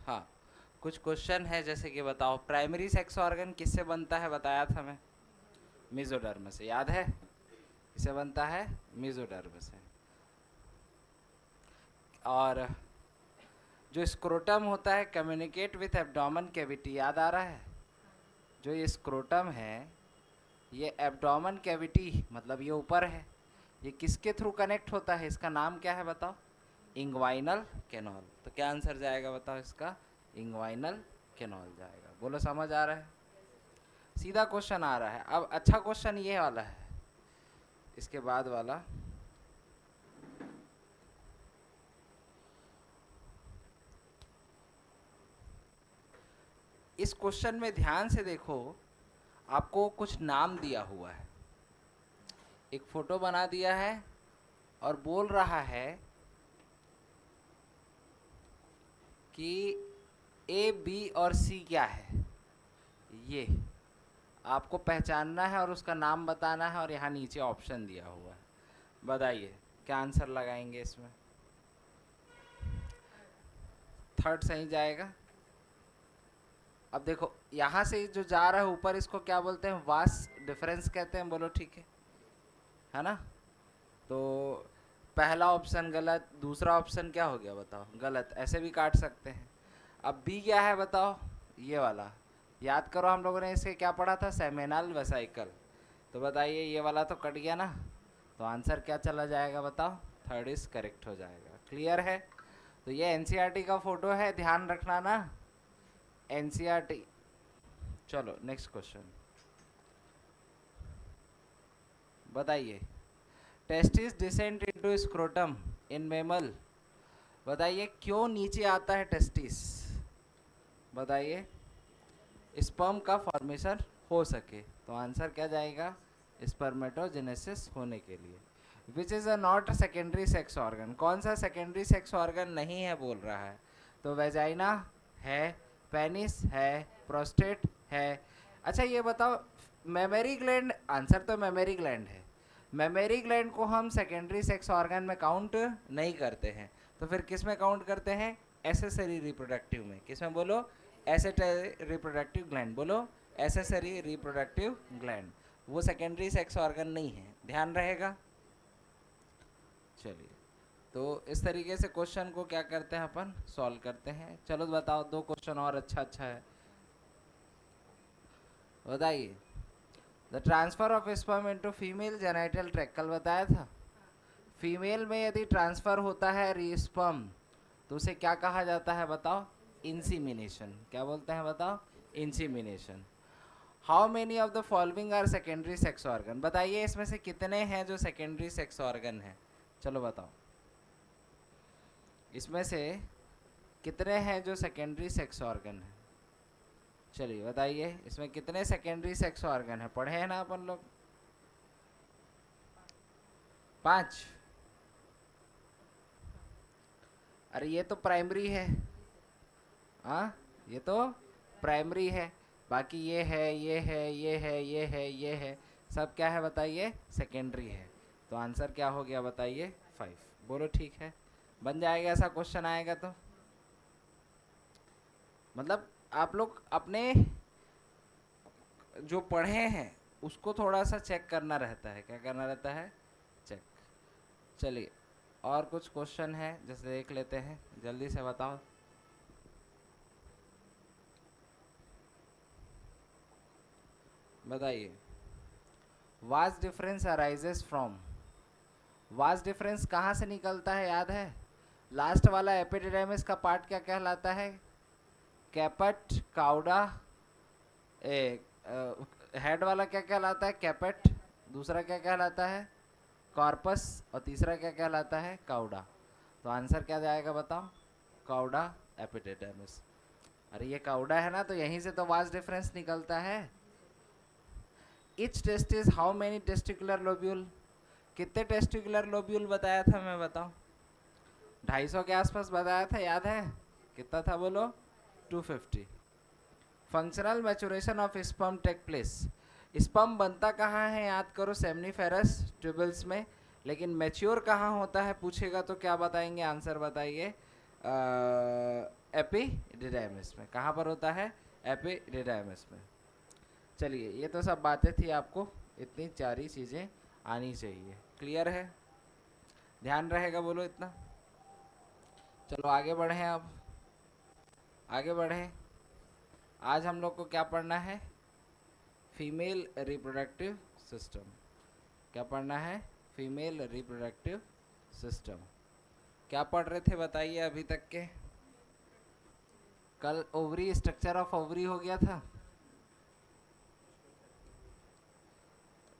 हाँ, कुछ क्वेश्चन है, जैसे कि बताओ प्राइमरी सेक्स ऑर्गन किससे बनता है, बताया था मैं, मेसोडर्म से, याद है? किससे बनता है? मेसोडर्म से। और जो स्क्रोटम होता है कम्युनिकेट विथ एब्डोमेन कैविटी, याद आ रहा है? जो ये स्क्रोटम है, ये एब्डोमेन कैविटी मतलब ये ऊपर है, ये किसके थ्रू कनेक्ट होता है, इसका नाम क्या है बताओ? Inguinal canal. तो क्या आंसर जाएगा बताओ इसका? इंग्वाइनल कैनॉल जाएगा। बोलो समझ आ रहा है? सीधा क्वेश्चन आ रहा है। अब अच्छा क्वेश्चन ये वाला है, इसके बाद वाला। इस क्वेश्चन में ध्यान से देखो, आपको कुछ नाम दिया हुआ है, एक फोटो बना दिया है और बोल रहा है कि ए बी और सी क्या है, ये आपको पहचानना है और उसका नाम बताना है, और यहाँ नीचे ऑप्शन दिया हुआ है। बताइए क्या आंसर लगाएंगे इसमें? थर्ड सही जाएगा। अब देखो यहाँ से जो जा रहा है ऊपर, इसको क्या बोलते हैं? वास डिफरेंस कहते हैं। बोलो ठीक है ना? तो पहला ऑप्शन गलत, दूसरा ऑप्शन क्या हो गया बताओ? गलत। ऐसे भी काट सकते हैं। अब बी क्या है बताओ? ये वाला याद करो, हम लोगों ने इसे क्या पढ़ा था? Seminal vesicle. तो बताइए ये वाला तो कट गया ना, तो आंसर क्या चला जाएगा बताओ? थर्ड इज करेक्ट हो जाएगा। क्लियर है? तो ये एनसीईआरटी का फोटो है, ध्यान रखना ना, एनसीईआरटी। चलो नेक्स्ट क्वेश्चन बताइए। टेस्टिस डिसेंट इनटू स्क्रोटम इन मेमल। बताइए क्यों नीचे आता है टेस्टिस? बताइए। स्पर्म का फॉर्मेशन हो सके। तो आंसर क्या जाएगा? स्पर्मेटोजेनेसिस होने के लिए। Which is a not secondary sex organ. कौन सा सेकेंडरी सेक्स ऑर्गन नहीं है बोल रहा है? तो वेजाइना है, पेनिस है, प्रोस्टेट है। अच्छा ये बताओ, मेमोरी ग्लैंड, आंसर तो मेमोरी ग्लैंड है। मेमोरी ग्लैंड को हम सेकेंडरी सेक्स ऑर्गन में काउंट नहीं करते हैं, तो फिर किस में काउंट करते हैं? एसेसरी रिप्रोडक्टिव में। किस में बोलो? Accessory reproductive gland. बोलो एसेसरी रिप्रोडक्टिव ग्लैंड। वो सेकेंडरी सेक्स ऑर्गन नहीं है, ध्यान रहेगा। चलिए, तो इस तरीके से क्वेश्चन को क्या करते हैं अपन? सॉल्व करते हैं। चलो बताओ, दो क्वेश्चन और अच्छा अच्छा है, बताइए। The transfer of sperm into female genital tract, कल बताया था। फीमेल में यदि ट्रांसफर होता है स्पर्म, तो उसे क्या कहा जाता है बताओ? इंसीमिनेशन। क्या बोलते हैं बताओ? Insemination. How many of the following are secondary sex organ. बताइए इसमें से कितने हैं जो सेकेंडरी सेक्स ऑर्गन है? चलो बताओ, इसमें से कितने हैं जो सेकेंडरी सेक्स ऑर्गन है? चलिए बताइए, इसमें कितने सेकेंडरी सेक्स ऑर्गन है? पढ़े हैं ना अपन लोग? 5। अरे ये तो प्राइमरी है। हाँ, ये तो प्राइमरी है। बाकी ये है, ये है, ये है, ये है, ये है, सब क्या है बताइए? सेकेंडरी है। तो आंसर क्या हो गया बताइए? 5। बोलो ठीक है? बन जाएगा ऐसा क्वेश्चन आएगा तो। मतलब आप लोग अपने जो पढ़े हैं उसको थोड़ा सा चेक करना रहता है। क्या करना रहता है? चेक। चलिए, और कुछ क्वेश्चन है जैसे देख लेते हैं, जल्दी से बताओ। बताइए। Vast difference arises from. Vast difference कहाँ से निकलता है, याद है? लास्ट वाला एपिडेमिस का पार्ट क्या कहलाता है? कैपट काउडा। हेड वाला क्या कहलाता है? कैपेट। दूसरा क्या कहलाता है? कॉर्पस। और तीसरा क्या कहलाता है? काउडा। तो आंसर क्या जाएगा बताओ? Cauda epidermis. अरे ये काउडा है ना, तो यहीं से तो वास्ट डिफरेंस निकलता है। Each test is how many testicular lobule. कितने टेस्टिकुलर लोब्यूल बताया था मैं, बताओ? 250 के आसपास बताया था, याद है? कितना था बोलो? 250। Functional maturation of sperm take place. Sperm बनता कहाँ है याद करो? सेमनीफेरस ट्यूबल्स में। लेकिन मैच्योर कहाँ होता है पूछेगा तो क्या बताएंगे? आंसर बताइए। एपिडिडाइमिस में। कहाँ पर होता है? एपिडिडाइमिस में। चलिए, ये तो सब बातें थी, आपको इतनी सारी चीज़ें आनी चाहिए। क्लियर है? ध्यान रहेगा बोलो इतना। चलो आगे बढ़ें, अब आगे बढ़ें। आज हम लोग को क्या पढ़ना है? Female reproductive system. क्या पढ़ना है? Female reproductive system. क्या पढ़ रहे थे बताइए अभी तक के? कल ओवरी, स्ट्रक्चर ऑफ ओवरी हो गया था।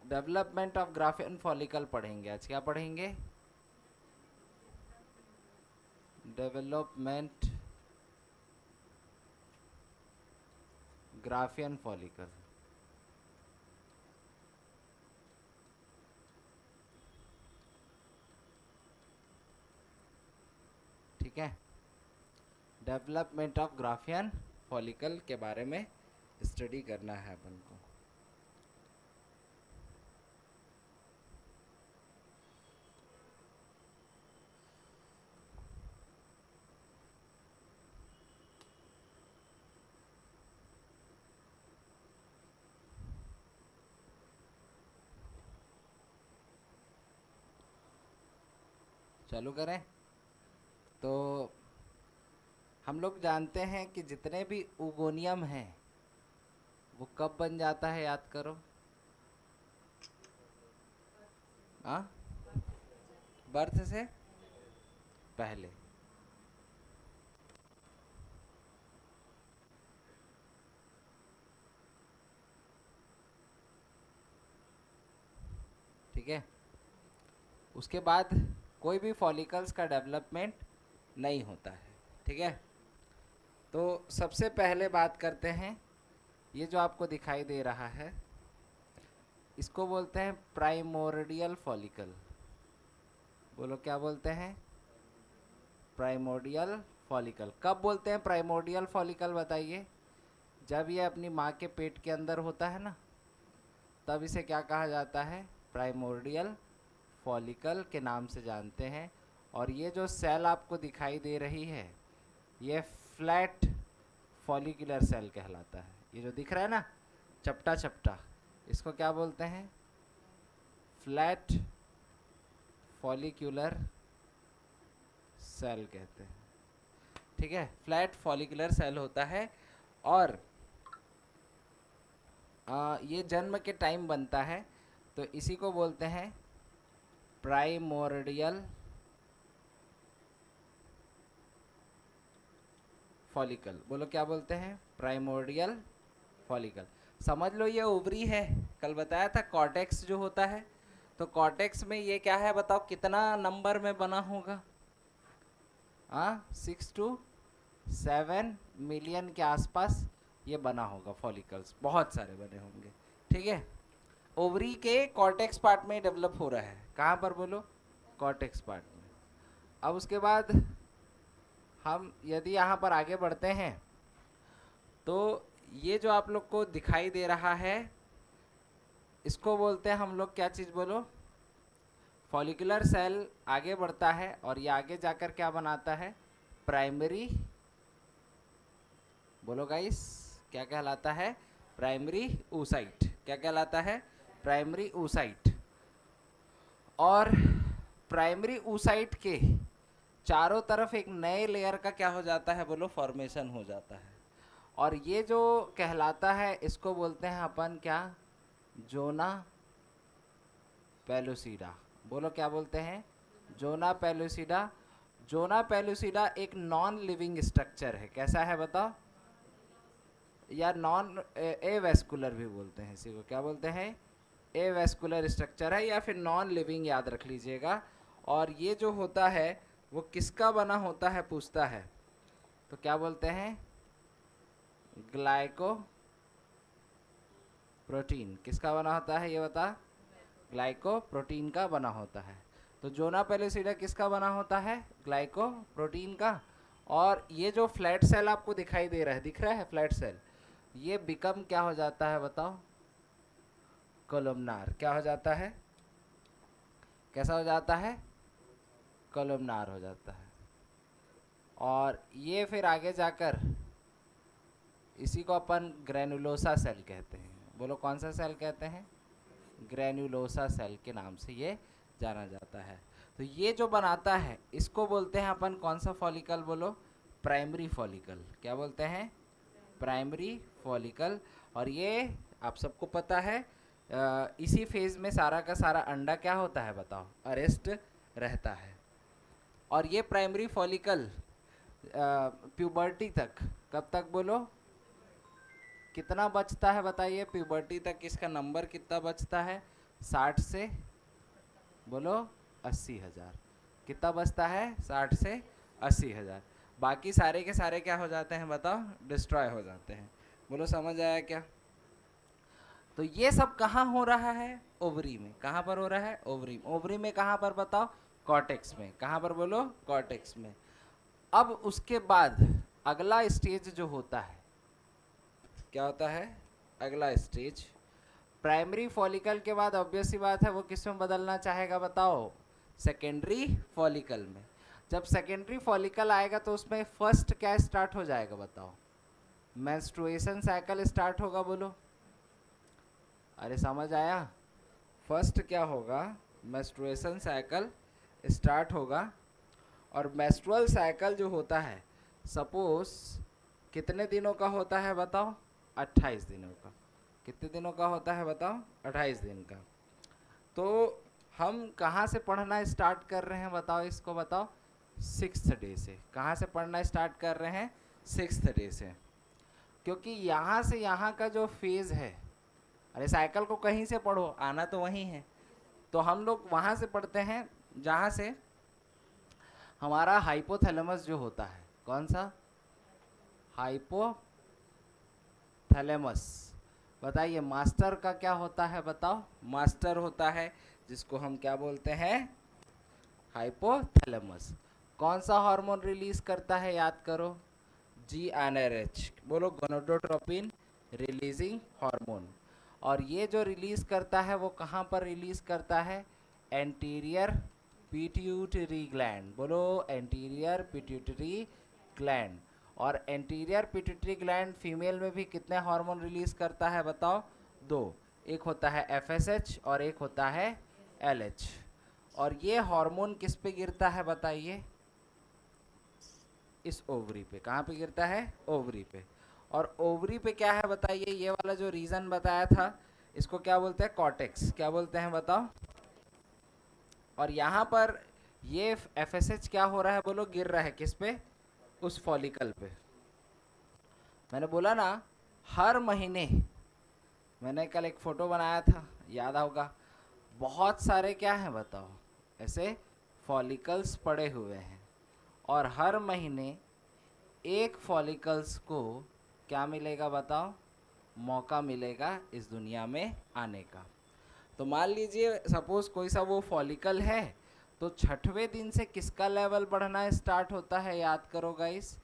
डेवलपमेंट ऑफ ग्राफियन फॉलिकल पढ़ेंगे आज। क्या पढ़ेंगे? Development Graafian follicle. ठीक है, डेवलपमेंट ऑफ ग्राफियन फॉलिकल के बारे में स्टडी करना है अपन को। चालू करें। तो हम लोग जानते हैं कि जितने भी उगोनियम हैं वो कब बन जाता है, याद करो। हाँ, बर्थ से पहले। ठीक है, उसके बाद कोई भी फॉलिकल्स का डेवलपमेंट नहीं होता है। ठीक है, तो सबसे पहले बात करते हैं, ये जो आपको दिखाई दे रहा है इसको बोलते हैं प्राइमोर्डियल फॉलिकल। बोलो क्या बोलते हैं? Primordial follicle. कब बोलते हैं प्राइमोर्डियल फॉलिकल बताइए? जब ये अपनी माँ के पेट के अंदर होता है ना, तब इसे क्या कहा जाता है? प्राइमोर्डियल फॉलिकल के नाम से जानते हैं। और ये जो सेल आपको दिखाई दे रही है ये फ्लैट फॉलिकुलर सेल कहलाता है। ये जो दिख रहा है ना चपटा चपटा, इसको क्या बोलते हैं? फ्लैट फॉलिकुलर सेल कहते हैं। ठीक है, फ्लैट फॉलिकुलर सेल होता है। और ये जन्म के टाइम बनता है, तो इसी को बोलते हैं प्राइमोर्डियल फॉलिकल। बोलो क्या बोलते हैं? Primordial follicle. समझ लो ये ओवरी है। कल बताया था कॉर्टेक्स जो होता है, तो कॉर्टेक्स में ये क्या है बताओ, कितना नंबर में बना होगा? 6 to 7 मिलियन के आसपास ये बना होगा फॉलिकल्स, बहुत सारे बने होंगे। ठीक है, ओवरी के कॉर्टेक्स पार्ट में डेवलप हो रहा है। कहाँ पर बोलो? कॉर्टेक्स पार्ट में। अब उसके बाद हम यदि यहाँ पर आगे बढ़ते हैं तो ये जो आप लोग को दिखाई दे रहा है इसको बोलते हैं हम लोग क्या चीज़ बोलो? फॉलिकुलर सेल आगे बढ़ता है और ये आगे जाकर क्या बनाता है? प्राइमरी। बोलो गाइस, क्या कहलाता है? Primary oocyte। क्या कहलाता है? Primary oocyte। और प्राइमरी oocyte के चारों तरफ एक नए लेयर का क्या हो जाता है बोलो? फॉर्मेशन हो जाता है। और ये जो कहलाता है इसको बोलते हैं अपन क्या? Zona pellucida. बोलो क्या बोलते हैं? Zona pellucida. जोना पेलुसिडा एक नॉन लिविंग स्ट्रक्चर है। कैसा है बताओ? या नॉन एवेस्कुलर भी बोलते हैं इसी को। क्या बोलते हैं? एवेस्कुलर स्ट्रक्चर है या फिर नॉन लिविंग, याद रख लीजिएगा। और ये जो होता है वो किसका बना होता है पूछता है, तो क्या बोलते हैं? Glyco protein. किसका बना होता है ये बता? ग्लाइको प्रोटीन का बना होता है। तो जोना पेलिसिडा किसका बना होता है? ग्लाइको प्रोटीन का। और ये जो फ्लैट सेल आपको दिखाई दे रहा है, दिख रहा है फ्लैट सेल, ये बिकम क्या हो जाता है बताओ? कोलुमनार। क्या हो जाता है? कैसा हो जाता है? कोलुमनार हो जाता है। और ये फिर आगे जाकर इसी को अपन ग्रेनुलोसा सेल कहते हैं। बोलो कौन सा सेल कहते हैं? ग्रेनुलोसा सेल के नाम से ये जाना जाता है। तो ये जो बनाता है इसको बोलते हैं अपन कौन सा फॉलिकल? बोलो प्राइमरी फॉलिकल। क्या बोलते हैं? Primary follicle. और ये आप सबको पता है इसी फेज में सारा का सारा अंडा क्या होता है बताओ? अरेस्ट रहता है। और ये प्राइमरी फॉलिकल प्यूबर्टी तक, कब तक बोलो? कितना बचता है बताइए प्यूबर्टी तक? इसका नंबर कितना बचता है? 60 से बोलो 80,000। कितना बचता है? 60 से 80,000। बाकी सारे के सारे क्या हो जाते हैं बताओ? डिस्ट्रॉय हो जाते हैं। बोलो समझ आया क्या? तो ये सब कहाँ हो रहा है? ओवरी में। कहाँ पर हो रहा है? ओवरी में। ओवरी में कहाँ पर बताओ? कॉर्टेक्स में। कहाँ पर बोलो? कॉर्टेक्स में। अब उसके बाद अगला स्टेज जो होता है, क्या होता है अगला स्टेज? प्राइमरी फॉलिकल के बाद ऑब्वियस सी बात है वो किस में बदलना चाहेगा बताओ? सेकेंडरी फॉलिकल में। जब सेकेंडरी फॉलिकल आएगा तो उसमें फर्स्ट क्या स्टार्ट हो जाएगा बताओ? मेंस्ट्रुएशन साइकिल स्टार्ट होगा। बोलो अरे समझ आया? फर्स्ट क्या होगा? मेंस्ट्रुएशन साइकिल स्टार्ट होगा। और मेंस्ट्रुअल साइकिल जो होता है सपोज कितने दिनों का होता है बताओ? 28 दिनों का। कितने दिनों का होता है बताओ? 28 दिन का। तो हम कहाँ से पढ़ना स्टार्ट कर रहे हैं बताओ? इसको बताओ। 6th डे से। कहाँ से पढ़ना स्टार्ट कर रहे हैं? 6th डे से। क्योंकि यहाँ से यहाँ का जो फेज़ है, अरे साइकिल को कहीं से पढ़ो, आना तो वहीं है। तो हम लोग वहाँ से पढ़ते हैं जहाँ से हमारा हाइपोथैलेमस जो होता है। कौन सा? हाइपोथैलेमस। बताइए मास्टर का क्या होता है बताओ? मास्टर होता है जिसको हम क्या बोलते हैं? हाइपोथैलेमस। कौन सा हार्मोन रिलीज करता है? याद करो। GnRH। बोलो गोनाडोट्रोपिन रिलीजिंग हार्मोन। और ये जो रिलीज करता है वो कहाँ पर रिलीज करता है? Anterior pituitary gland. बोलो एंटीरियर पिट्यूटरी ग्लैंड। और एंटीरियर पिट्यूटरी ग्लैंड फीमेल में भी कितने हार्मोन रिलीज करता है बताओ? 2। एक होता है FSH और एक होता है LH। और ये हार्मोन किस पे गिरता है बताइए? इस ओवरी पे। कहाँ पे गिरता है? ओवरी पे। और ओवरी पे क्या है बताइए? ये वाला जो रीजन बताया था इसको क्या बोलते हैं? कॉर्टेक्स। क्या बोलते हैं बताओ? और यहाँ पर ये FSH क्या हो रहा है? बोलो गिर रहा है किस पे? उस फॉलिकल पे। मैंने बोला ना हर महीने, मैंने कल एक फ़ोटो बनाया था याद होगा, बहुत सारे क्या हैं बताओ ऐसे फॉलिकल्स पड़े हुए हैं। और हर महीने एक फॉलिकल्स को क्या मिलेगा बताओ? मौका मिलेगा इस दुनिया में आने का। तो मान लीजिए सपोज कोई सा वो फॉलिकल है, तो 6वें दिन से किसका लेवल बढ़ना स्टार्ट होता है? याद करो गाइस,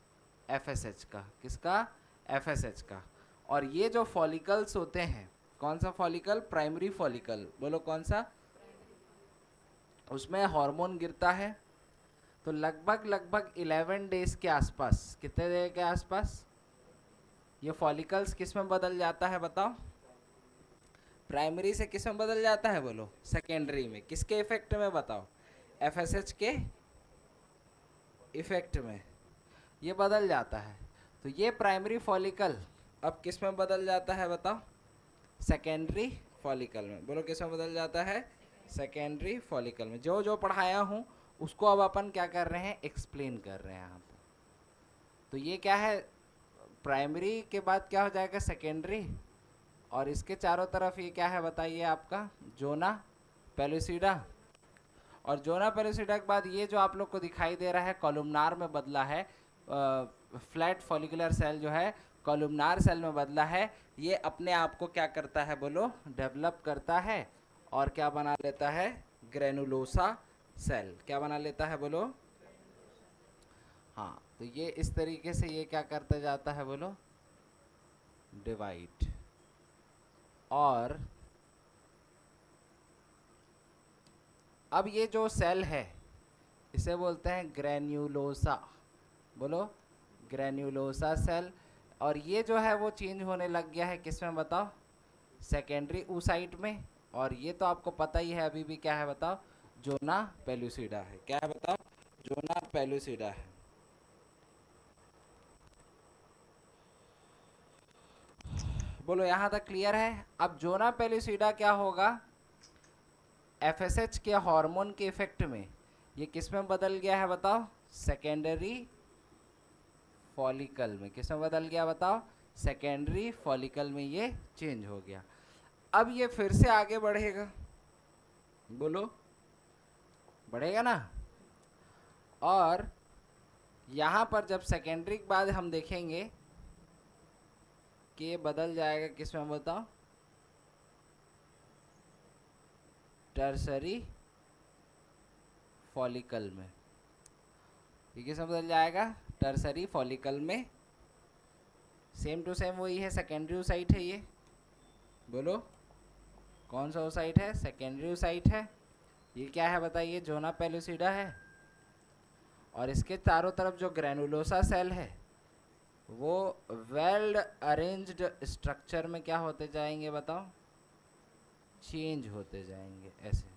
FSH का। किसका? FSH का। और ये जो फॉलिकल्स होते हैं, कौन सा फॉलिकल? Primary follicle. बोलो कौन सा? उसमें हार्मोन गिरता है। तो लगभग लगभग 11 डेज के आसपास, कितने डेज के आसपास ये फॉलिकल्स किस में बदल जाता है बताओ? प्राइमरी से किस में बदल जाता है? बोलो सेकेंडरी में। किसके इफेक्ट में बताओ? FSH के इफेक्ट में ये बदल जाता है। तो ये प्राइमरी फॉलिकल अब किस में बदल जाता है बताओ? सेकेंडरी फॉलिकल में। बोलो किस में बदल जाता है? सेकेंडरी फॉलिकल में। जो जो पढ़ाया हूँ उसको अब अपन क्या कर रहे हैं? एक्सप्लेन कर रहे हैं यहाँ पर। तो ये क्या है? प्राइमरी के बाद क्या हो जाएगा? सेकेंडरी। और इसके चारों तरफ ये क्या है बताइए आपका? Zona pellucida. और जोना पेलुसिडा के बाद ये जो आप लोग को दिखाई दे रहा है कॉलुमनार में बदला है, फ्लैट फॉलिकुलर सेल जो है कॉलुमनार सेल में बदला है। ये अपने आप को क्या करता है बोलो? डेवलप करता है। और क्या बना लेता है? Granulosa cell. क्या बना लेता है बोलो? हाँ, तो ये इस तरीके से ये क्या करते जाता है बोलो? डिवाइड। और अब ये जो सेल है इसे बोलते हैं ग्रेन्युलोसा। बोलो ग्रेन्युलोसा सेल। और ये जो है वो चेंज होने लग गया है किस में बताओ, सेकेंडरी oocyte में। और ये तो आपको पता ही है अभी भी क्या है बताओ, जोना पेलुसिडा है। क्या है बताओ, जोना पेलुसिडा है। बोलो यहाँ तक क्लियर है। अब जोना पेलुसिडा क्या होगा, एफएसएच के हार्मोन के इफेक्ट में ये किस में बदल गया है बताओ, सेकेंडरी फॉलिकल में। किस में बदल गया बताओ, सेकेंडरी फॉलिकल में ये चेंज हो गया। अब ये फिर से आगे बढ़ेगा, बोलो बढ़ेगा ना। और यहाँ पर जब सेकेंडरी के बाद हम देखेंगे कि ये बदल जाएगा किस में बताओ, टर्सरी फॉलिकल में। ये किस में बदल जाएगा, टर्सरी फॉलिकल में। सेम टू सेम वही है, सेकेंडरी oocyte है ये। बोलो कौन सा oocyte है, सेकेंडरी oocyte है। ये क्या है बताइए, जोना पेलुसिडा है। और इसके चारों तरफ जो ग्रेनुलोसा सेल है वो वेल अरेंज्ड स्ट्रक्चर में क्या होते जाएंगे बताओ, चेंज होते जाएंगे ऐसे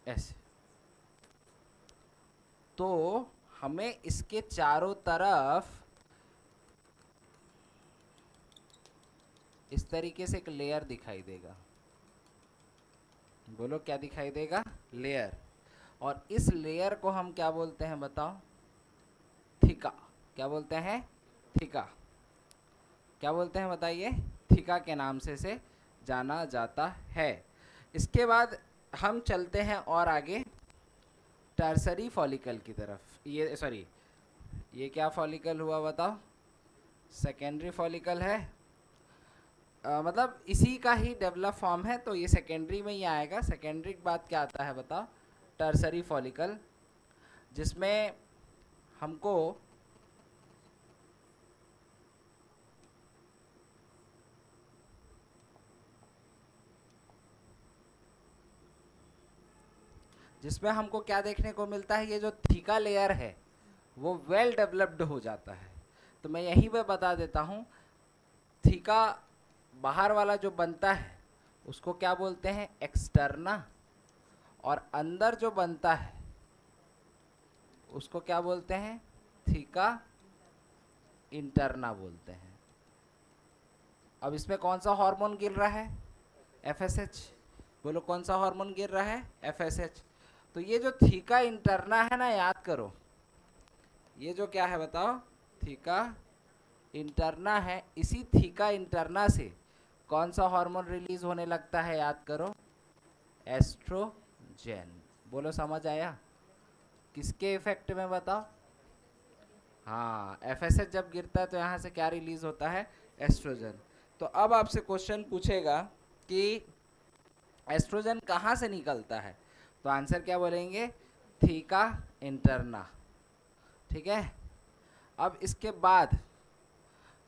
ऐसे। तो हमें इसके चारों तरफ इस तरीके से एक लेयर दिखाई देगा। बोलो क्या दिखाई देगा, लेयर। और इस लेयर को हम क्या बोलते हैं बताओ, थीका। क्या बोलते हैं, थीका। क्या बोलते हैं बताइए, थीका के नाम से जाना जाता है। इसके बाद हम चलते हैं और आगे टर्सरी फॉलिकल की तरफ। ये सॉरी, ये क्या फॉलिकल हुआ बताओ, सेकेंडरी फॉलिकल है। मतलब इसी का ही डेवलप फॉर्म है, तो ये सेकेंडरी में ही आएगा। सेकेंडरी के बाद क्या आता है बताओ, टर्सरी फॉलिकल, जिसमें हमको क्या देखने को मिलता है, ये जो थीका लेयर है वो वेल डेवलप्ड हो जाता है। तो मैं यहीं पे बता देता हूँ, थीका बाहर वाला जो बनता है उसको क्या बोलते हैं, एक्सटर्ना। और अंदर जो बनता है उसको क्या बोलते हैं, थीका इंटरना बोलते हैं। अब इसमें कौन सा हार्मोन गिर रहा है, एफएसएच। बोलो कौन सा हार्मोन गिर रहा है, एफएसएच। तो ये जो थीका इंटरना है ना, याद करो, ये जो क्या है बताओ, थीका इंटरना है। इसी थीका इंटरना से कौन सा हार्मोन रिलीज होने लगता है, याद करो, एस्ट्रोजेन। बोलो समझ आया, किसके इफेक्ट में बताओ, हाँ एफएसएच जब गिरता है तो यहाँ से क्या रिलीज होता है, एस्ट्रोजन। तो अब आपसे क्वेश्चन पूछेगा कि एस्ट्रोजन कहाँ से निकलता है, तो आंसर क्या बोलेंगे, थीका इंटरना। ठीक है। अब इसके बाद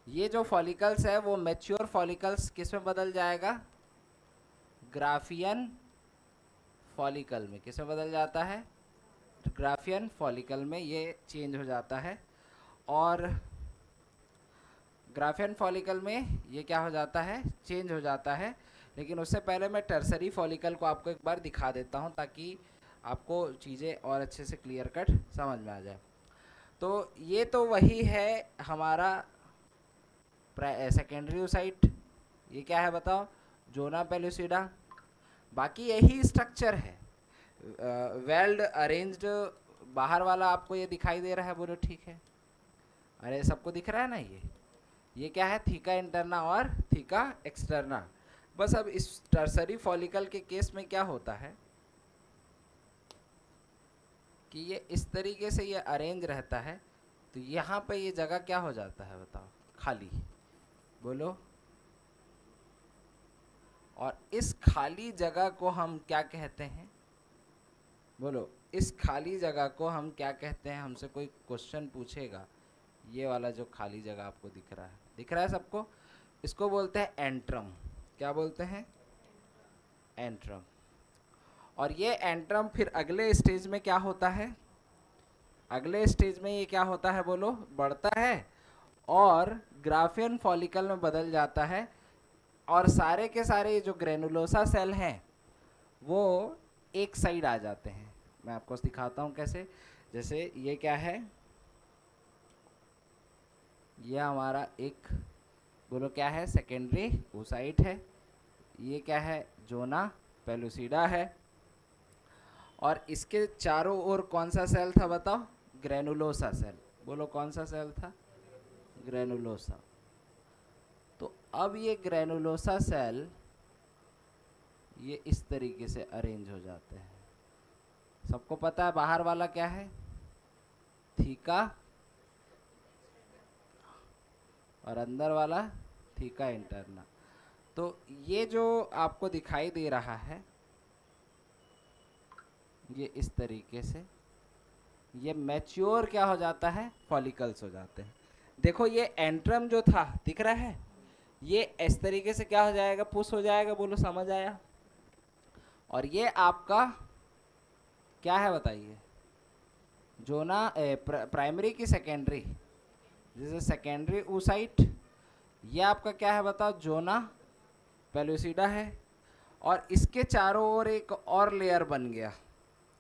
ये जो फॉलिकल्स है वो मैच्योर फॉलिकल्स किस में बदल जाएगा, ग्राफियन फॉलिकल में। किस में बदल जाता है, ग्राफियन फॉलिकल में ये चेंज हो जाता है। और ग्राफियन फॉलिकल में ये क्या हो जाता है, चेंज हो जाता है। लेकिन उससे पहले मैं टर्सरी फॉलिकल को आपको एक बार दिखा देता हूँ ताकि आपको चीज़ें और अच्छे से क्लियर कट समझ में आ जाए। तो ये तो वही है हमारा सेकेंडरी oocyte। ये क्या है बताओ, जोना पेलुसिडा। बाकी यही स्ट्रक्चर है, वेल्ड अरेंज्ड। बाहर वाला आपको ये दिखाई दे रहा है, बोलो ठीक है, अरे सबको दिख रहा है ना। ये क्या है, थीका इंटरना और थीका एक्सटर्ना। बस अब इस टर्सरी फॉलिकल के केस में क्या होता है कि ये इस तरीके से ये अरेंज रहता है। तो यहाँ पे ये जगह क्या हो जाता है बताओ, खाली। बोलो, और इस खाली जगह को हम क्या कहते हैं, बोलो इस खाली जगह को हम क्या कहते हैं। हमसे कोई क्वेश्चन पूछेगा, ये वाला जो खाली जगह आपको दिख रहा है सबको, इसको बोलते हैं एंट्रम। क्या बोलते हैं, एंट्रम। और ये एंट्रम फिर अगले स्टेज में क्या होता है, अगले स्टेज में ये क्या होता है बोलो, बढ़ता है और ग्राफियन फॉलिकल में बदल जाता है, और सारे के सारे जो ग्रेनुलोसा सेल हैं वो एक साइड आ जाते हैं। मैं आपको दिखाता हूँ कैसे। जैसे ये क्या है, ये हमारा एक बोलो क्या है, सेकेंडरी oocyte है। ये क्या है, जोना पेलुसिडा है। और इसके चारों ओर कौन सा सेल था बताओ, ग्रेनुलोसा सेल। बोलो कौन सा सेल था, ग्रेनुलोसा। तो अब ये ग्रेनुलोसा सेल ये इस तरीके से अरेंज हो जाते हैं। सबको पता है बाहर वाला क्या है, थीका, और अंदर वाला थीका इंटरना। तो ये जो आपको दिखाई दे रहा है ये इस तरीके से ये मैच्योर क्या हो जाता है, फॉलिकल्स हो जाते हैं। देखो ये एंट्रम जो था दिख रहा है, ये इस तरीके से क्या हो जाएगा, पुश हो जाएगा। बोलो समझ आया। और ये आपका क्या है बताइए, जोना प्राइमरी की सेकेंडरी, जैसे सेकेंडरी oocyte। ये आपका क्या है बताओ, जोना पेलुसिडा है। और इसके चारों ओर एक और लेयर बन गया,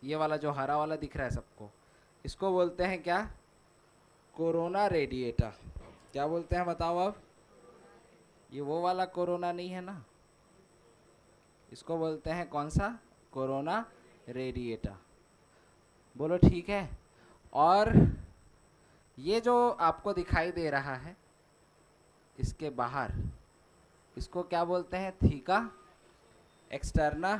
ये वाला जो हरा वाला दिख रहा है सबको, इसको बोलते हैं क्या, कोरोना रेडिएटा। क्या बोलते हैं बताओ अब, ये वो वाला कोरोना नहीं है ना, इसको बोलते हैं कौन सा, कोरोना रेडिएटा। बोलो ठीक है। और ये जो आपको दिखाई दे रहा है इसके बाहर, इसको क्या बोलते हैं, थीका एक्सटर्ना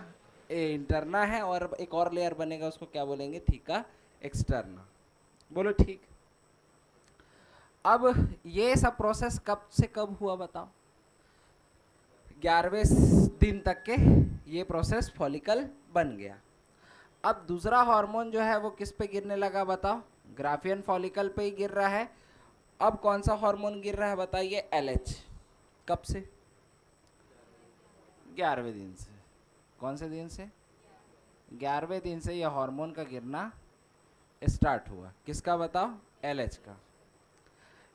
इंटरना है, और एक और लेयर बनेगा उसको क्या बोलेंगे, थीका एक्सटर्ना। बोलो ठीक। अब ये सब प्रोसेस कब से कब हुआ बताओ, 11वें दिन तक के ये प्रोसेस फॉलिकल बन गया। अब दूसरा हार्मोन जो है वो किस पे गिरने लगा बताओ, ग्राफियन फॉलिकल पे ही गिर रहा है। अब कौन सा हार्मोन गिर रहा है बताइए, LH। कब से, 11वें दिन से। कौन से दिन से, 11वें दिन से ये हार्मोन का गिरना स्टार्ट हुआ। किसका बताओ, LH का।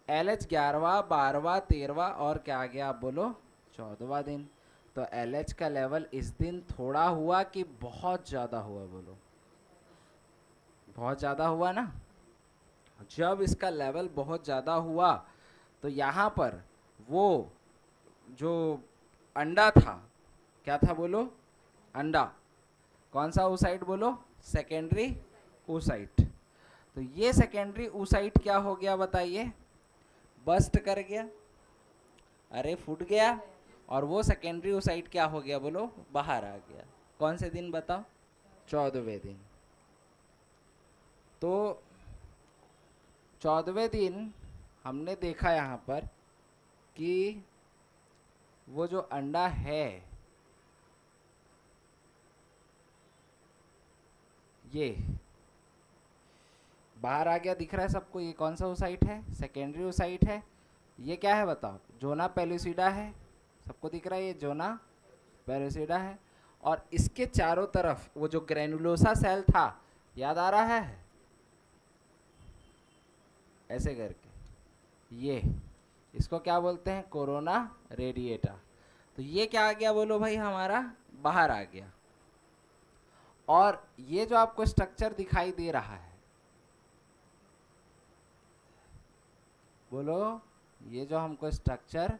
LH 11वां 12वां 13वां और क्या आ गया आप बोलो, 14वां दिन। तो LH का लेवल इस दिन थोड़ा हुआ कि बहुत ज़्यादा हुआ, बोलो बहुत ज़्यादा हुआ ना। जब इसका लेवल बहुत ज़्यादा हुआ तो यहाँ पर वो जो अंडा था, क्या था बोलो, अंडा, कौन सा oocyte बोलो, सेकेंडरी oocyte। तो ये सेकेंडरी oocyte क्या हो गया बताइए, बस्ट कर गया, अरे फूट गया। और वो सेकेंडरी oocyte क्या हो गया बोलो, बाहर आ गया। कौन से दिन बताओ, 14वें दिन। तो 14वें दिन हमने देखा यहाँ पर कि वो जो अंडा है ये बाहर आ गया, दिख रहा है सबको। ये कौन सा oocyte है, सेकेंडरी oocyte है। ये क्या है बताओ, जोना पेलुसिडा है। सबको दिख रहा है ये जोना पेलुसिडा है। और इसके चारों तरफ वो जो ग्रेनुलोसा सेल था, याद आ रहा है, ऐसे करके ये, इसको क्या बोलते हैं, कोरोना रेडिएटा। तो ये क्या आ गया बोलो भाई, हमारा बाहर आ गया। और ये जो आपको स्ट्रक्चर दिखाई दे रहा है, बोलो ये जो हमको स्ट्रक्चर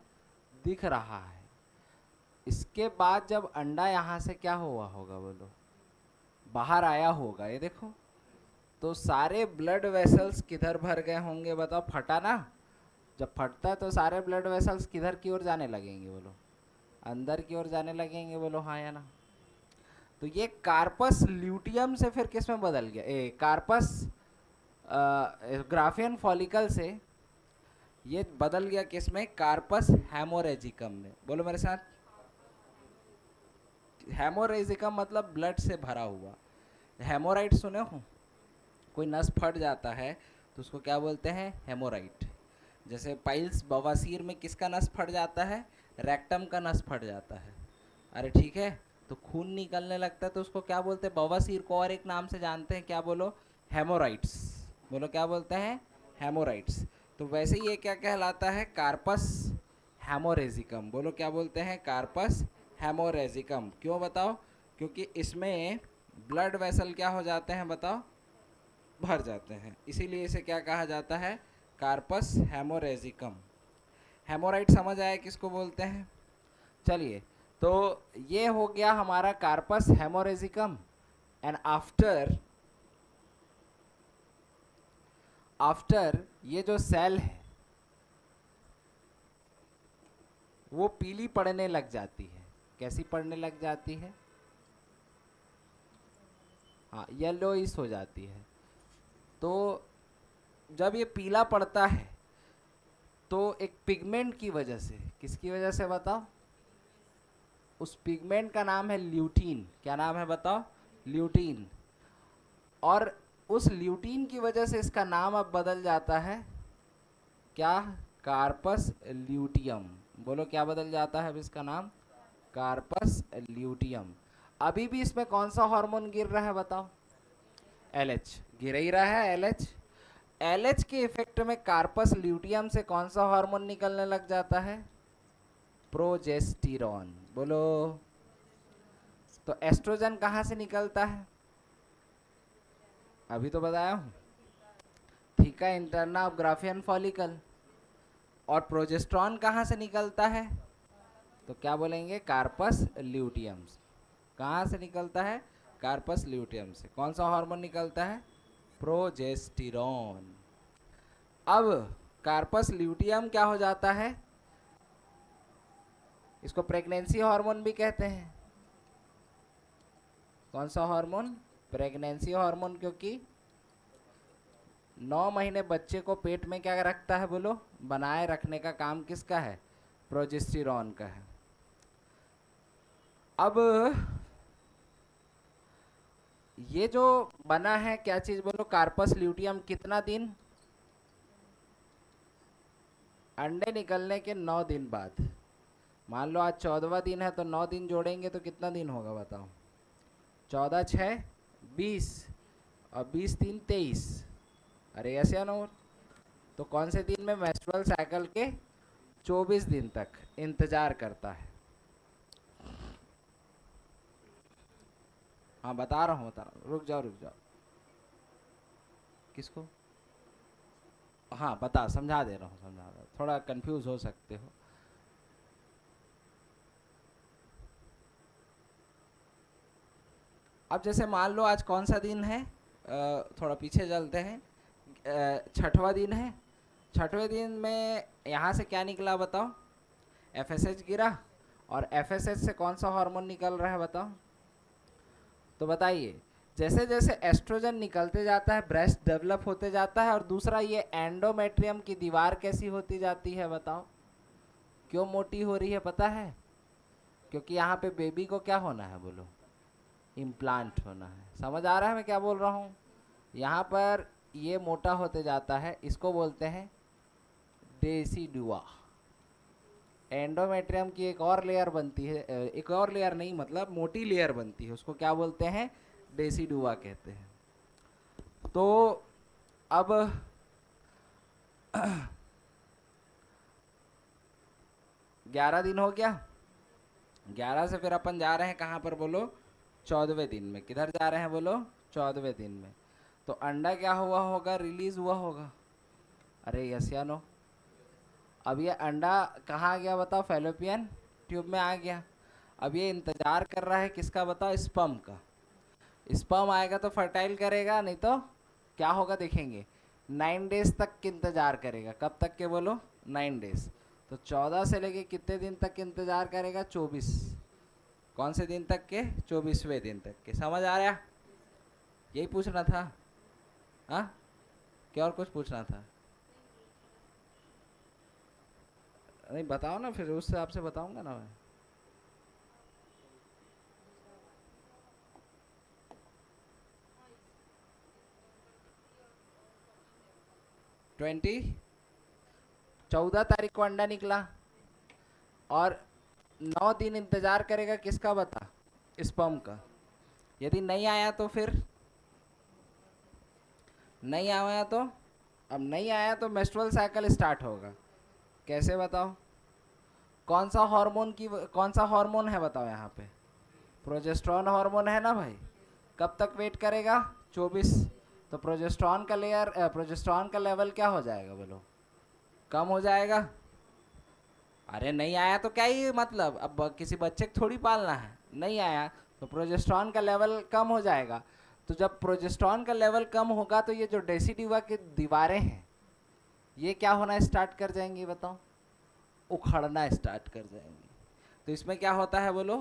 दिख रहा है, इसके बाद जब अंडा यहाँ से क्या हुआ होगा बोलो, बाहर आया होगा, ये देखो। तो सारे ब्लड वेसल्स किधर भर गए होंगे बताओ, फटा ना। जब फटता है तो सारे ब्लड वेसल्स किधर की ओर जाने लगेंगे बोलो, अंदर की ओर जाने लगेंगे। बोलो हाँ या ना। तो ये कार्पस ल्यूटियम से फिर किस में बदल गया, कार्पस ग्राफियन फॉलिकल से ये बदल गया किस में, कार्पस हेमोरेजिकम में। बोलो मेरे साथ, हेमोरेजिकम मतलब ब्लड से भरा हुआ। हेमोराइड सुने हो, कोई नस फट जाता है तो उसको क्या बोलते हैं, हेमोराइड। जैसे पाइल्स बवासीर में किसका नस फट जाता है, रेक्टम का नस फट जाता है। अरे ठीक है, तो खून निकलने लगता है तो उसको क्या बोलते हैं, बवासीर को और एक नाम से जानते हैं, क्या बोलो, हेमोराइड्स। बोलो क्या बोलते हैं, हेमोराइड्स। तो वैसे ही ये क्या कहलाता है, कार्पस हेमोरेजिकम। बोलो क्या बोलते हैं, कार्पस हेमोरेजिकम। क्यों बताओ, क्योंकि इसमें ब्लड वेसल क्या हो जाते हैं बताओ, भर जाते हैं, इसीलिए इसे क्या कहा जाता है, कार्पस हेमोरेजिकम। हेमोराइड समझ आया किसको बोलते हैं। चलिए, तो ये हो गया हमारा कार्पस हेमोरेजिकम। एंड आफ्टर आफ्टर ये जो सेल है वो पीली पड़ने लग जाती है। कैसी पड़ने लग जाती है, हाँ, येलोइश हो जाती है। तो जब ये पीला पड़ता है तो एक पिगमेंट की वजह से, किसकी वजह से बताओ, उस पिगमेंट का नाम है ल्यूटीन। क्या नाम है बताओ, ल्यूटीन। और उस ल्यूटीन की वजह से इसका नाम अब बदल जाता है क्या, कार्पस ल्यूटियम। बोलो क्या बदल जाता है अब इसका नाम, कार्पस ल्यूटियम। अभी भी इसमें कौन सा हार्मोन गिर रहा है बताओ, एलएच गिर ही रहा है, एलएच। एलएच के इफेक्ट में कार्पस ल्यूटियम से कौन सा हार्मोन निकलने लग जाता है, प्रोजेस्टिरॉन। बोलो, तो एस्ट्रोजन कहाँ से निकलता है, अभी तो बताया हूँ, theca interna of Graafian follicle. और प्रोजेस्ट्रॉन कहाँ से निकलता है, तो क्या बोलेंगे, कार्पस ल्यूटियम। कहाँ से निकलता है, कार्पस ल्यूटियम से। कौन सा हार्मोन निकलता है, प्रोजेस्टिरॉन। अब कार्पस ल्यूटियम क्या हो जाता है, इसको प्रेगनेंसी हार्मोन भी कहते हैं। कौन सा हार्मोन, प्रेगनेंसी हार्मोन, क्योंकि 9 महीने बच्चे को पेट में क्या रखता है, बोलो, बनाए रखने का काम किसका है, प्रोजेस्टिरॉन का है। अब ये जो बना है क्या चीज, बोलो, कार्पस ल्यूटियम, कितना दिन, अंडे निकलने के 9 दिन बाद। मान लो आज 14वां दिन है, तो 9 दिन जोड़ेंगे तो कितना दिन होगा बताओ, 14×6 = 20 और 20×3 = 23। अरे यस या नो। तो कौन से दिन में, मेंस्ट्रुअल साइकिल के 24 दिन तक इंतजार करता है। हाँ बता रहा हूँ, रुक जाओ रुक जाओ, किसको, हाँ बता, समझा दे रहा हूँ, समझा रहा हूँ, थोड़ा कंफ्यूज हो सकते हो। अब जैसे मान लो आज कौन सा दिन है, थोड़ा पीछे चलते हैं, 6वां दिन है। 6वें दिन में यहाँ से क्या निकला बताओ, एफएसएच गिरा। और एफएसएच से कौन सा हार्मोन निकल रहा है बताओ, तो बताइए। जैसे जैसे एस्ट्रोजन निकलते जाता है, ब्रेस्ट डेवलप होते जाता है, और दूसरा ये एंडोमेट्रियम की दीवार कैसी होती जाती है बताओ, क्यों मोटी हो रही है पता है, क्योंकि यहाँ पे बेबी को क्या होना है, बोलो, इम्प्लांट होना है। समझ आ रहा है मैं क्या बोल रहा हूँ, यहाँ पर ये मोटा होते जाता है, इसको बोलते हैं डेसिडुआ। एंडोमेट्रियम की एक और लेयर बनती है, एक और लेयर नहीं, मतलब मोटी लेयर बनती है, उसको क्या बोलते हैं, डेसिडुआ कहते हैं। तो अब 11 दिन हो गया, 11 से फिर अपन जा रहे हैं कहाँ पर, बोलो, 14वें दिन में। किधर जा रहे हैं, बोलो, 14वें दिन में। तो अंडा क्या हुआ होगा, रिलीज हुआ होगा। अरे यस या नो। अब ये अंडा कहाँ गया बताओ, फैलोपियन ट्यूब में आ गया। अब ये इंतजार कर रहा है किसका बताओ, स्पर्म का। स्पर्म आएगा तो फर्टाइल करेगा, नहीं तो क्या होगा देखेंगे, 9 डेज तक इंतजार करेगा। कब तक के, बोलो, 9 डेज। तो 14 से लेके कितने दिन तक इंतजार करेगा, 24। कौन से दिन तक के, 24वें दिन तक के। समझ आ रहा, यही पूछना था, हाँ, क्या और कुछ पूछना था, नहीं बताओ ना, फिर उस हिसाब से बताऊंगा ना मैं। 14 तारीख को अंडा निकला, और 9 दिन इंतजार करेगा किसका बता, स्पर्म का। यदि नहीं आया तो फिर नहीं आया तो, अब नहीं आया तो मेंस्ट्रुअल साइकिल स्टार्ट होगा। कैसे बताओ? कौन सा हार्मोन की, कौन सा हार्मोन है बताओ यहाँ पे? प्रोजेस्टेरॉन हार्मोन है ना भाई। कब तक वेट करेगा? 24। तो प्रोजेस्टेरॉन का लेवल क्या हो जाएगा बोलो? कम हो जाएगा। अरे नहीं आया तो क्या ही मतलब, अब किसी बच्चे को थोड़ी पालना है। नहीं आया तो प्रोजेस्टेरॉन का लेवल कम हो जाएगा। तो जब प्रोजेस्टेरॉन का लेवल कम होगा तो ये जो डेसिडिवा की दीवारें हैं ये क्या होना स्टार्ट कर जाएंगी बताओ? उखड़ना स्टार्ट कर जाएंगी। तो इसमें क्या होता है बोलो?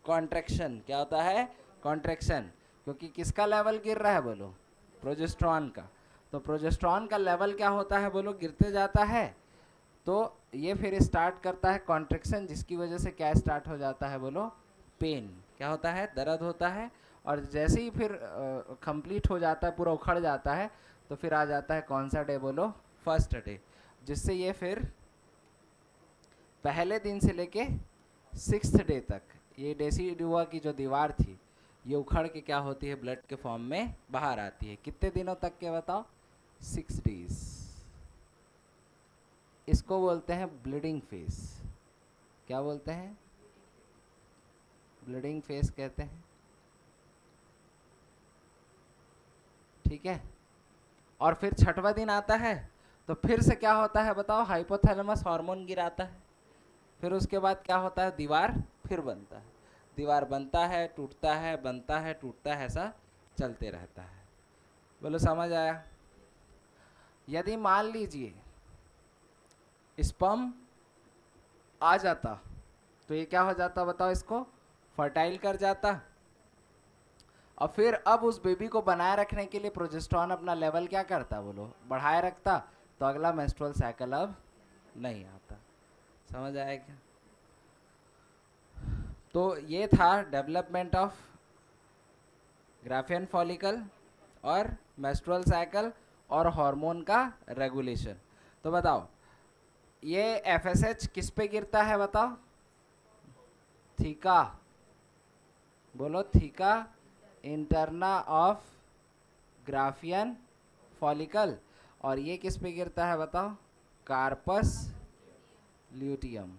कॉन्ट्रैक्शन। क्या होता है? कॉन्ट्रैक्शन। क्योंकि किसका लेवल गिर रहा है बोलो? प्रोजेस्टेरॉन का। तो प्रोजेस्टेरॉन का लेवल क्या होता है बोलो? गिरते जाता है। तो ये फिर स्टार्ट करता है कॉन्ट्रैक्शन, जिसकी वजह से क्या स्टार्ट हो जाता है बोलो? पेन। क्या होता है? दर्द होता है। और जैसे ही फिर कंप्लीट हो जाता है, पूरा उखड़ जाता है, तो फिर आ जाता है कौन सा डे बोलो? First day. जिससे ये फिर पहले दिन से लेके 6th डे तक ये डेसिडुआ की जो दीवार थी ये उखड़ के क्या होती है? ब्लड के फॉर्म में बाहर आती है। कितने दिनों तक के बताओ? 6 डेज। इसको बोलते हैं ब्लीडिंग फेस। क्या बोलते हैं? ब्लीडिंग फेस कहते हैं। ठीक है। और फिर 6वां दिन आता है तो फिर से क्या होता है बताओ? हाइपोथैलेमस हार्मोन गिराता है। फिर उसके बाद क्या होता है? दीवार फिर बनता है। दीवार बनता है, टूटता है, बनता है, टूटता है, ऐसा चलते रहता है। बोलो समझ आया? यदि मान लीजिए स्पर्म आ जाता तो ये क्या हो जाता बताओ? इसको फर्टाइल कर जाता। और फिर अब उस बेबी को बनाए रखने के लिए प्रोजेस्टेरॉन अपना लेवल क्या करता बोलो? बढ़ाए रखता। तो अगला मेंस्ट्रुअल साइकिल अब नहीं आता। समझ आया क्या? तो ये था डेवलपमेंट ऑफ ग्राफियन फॉलिकल और मेंस्ट्रुअल साइकिल और हार्मोन का रेगुलेशन। तो बताओ ये एफएसएच किस पे गिरता है बताओ? थीका। बोलो theca interna of Graafian follicle. और ये किस पे गिरता है बताओ? Corpus luteum.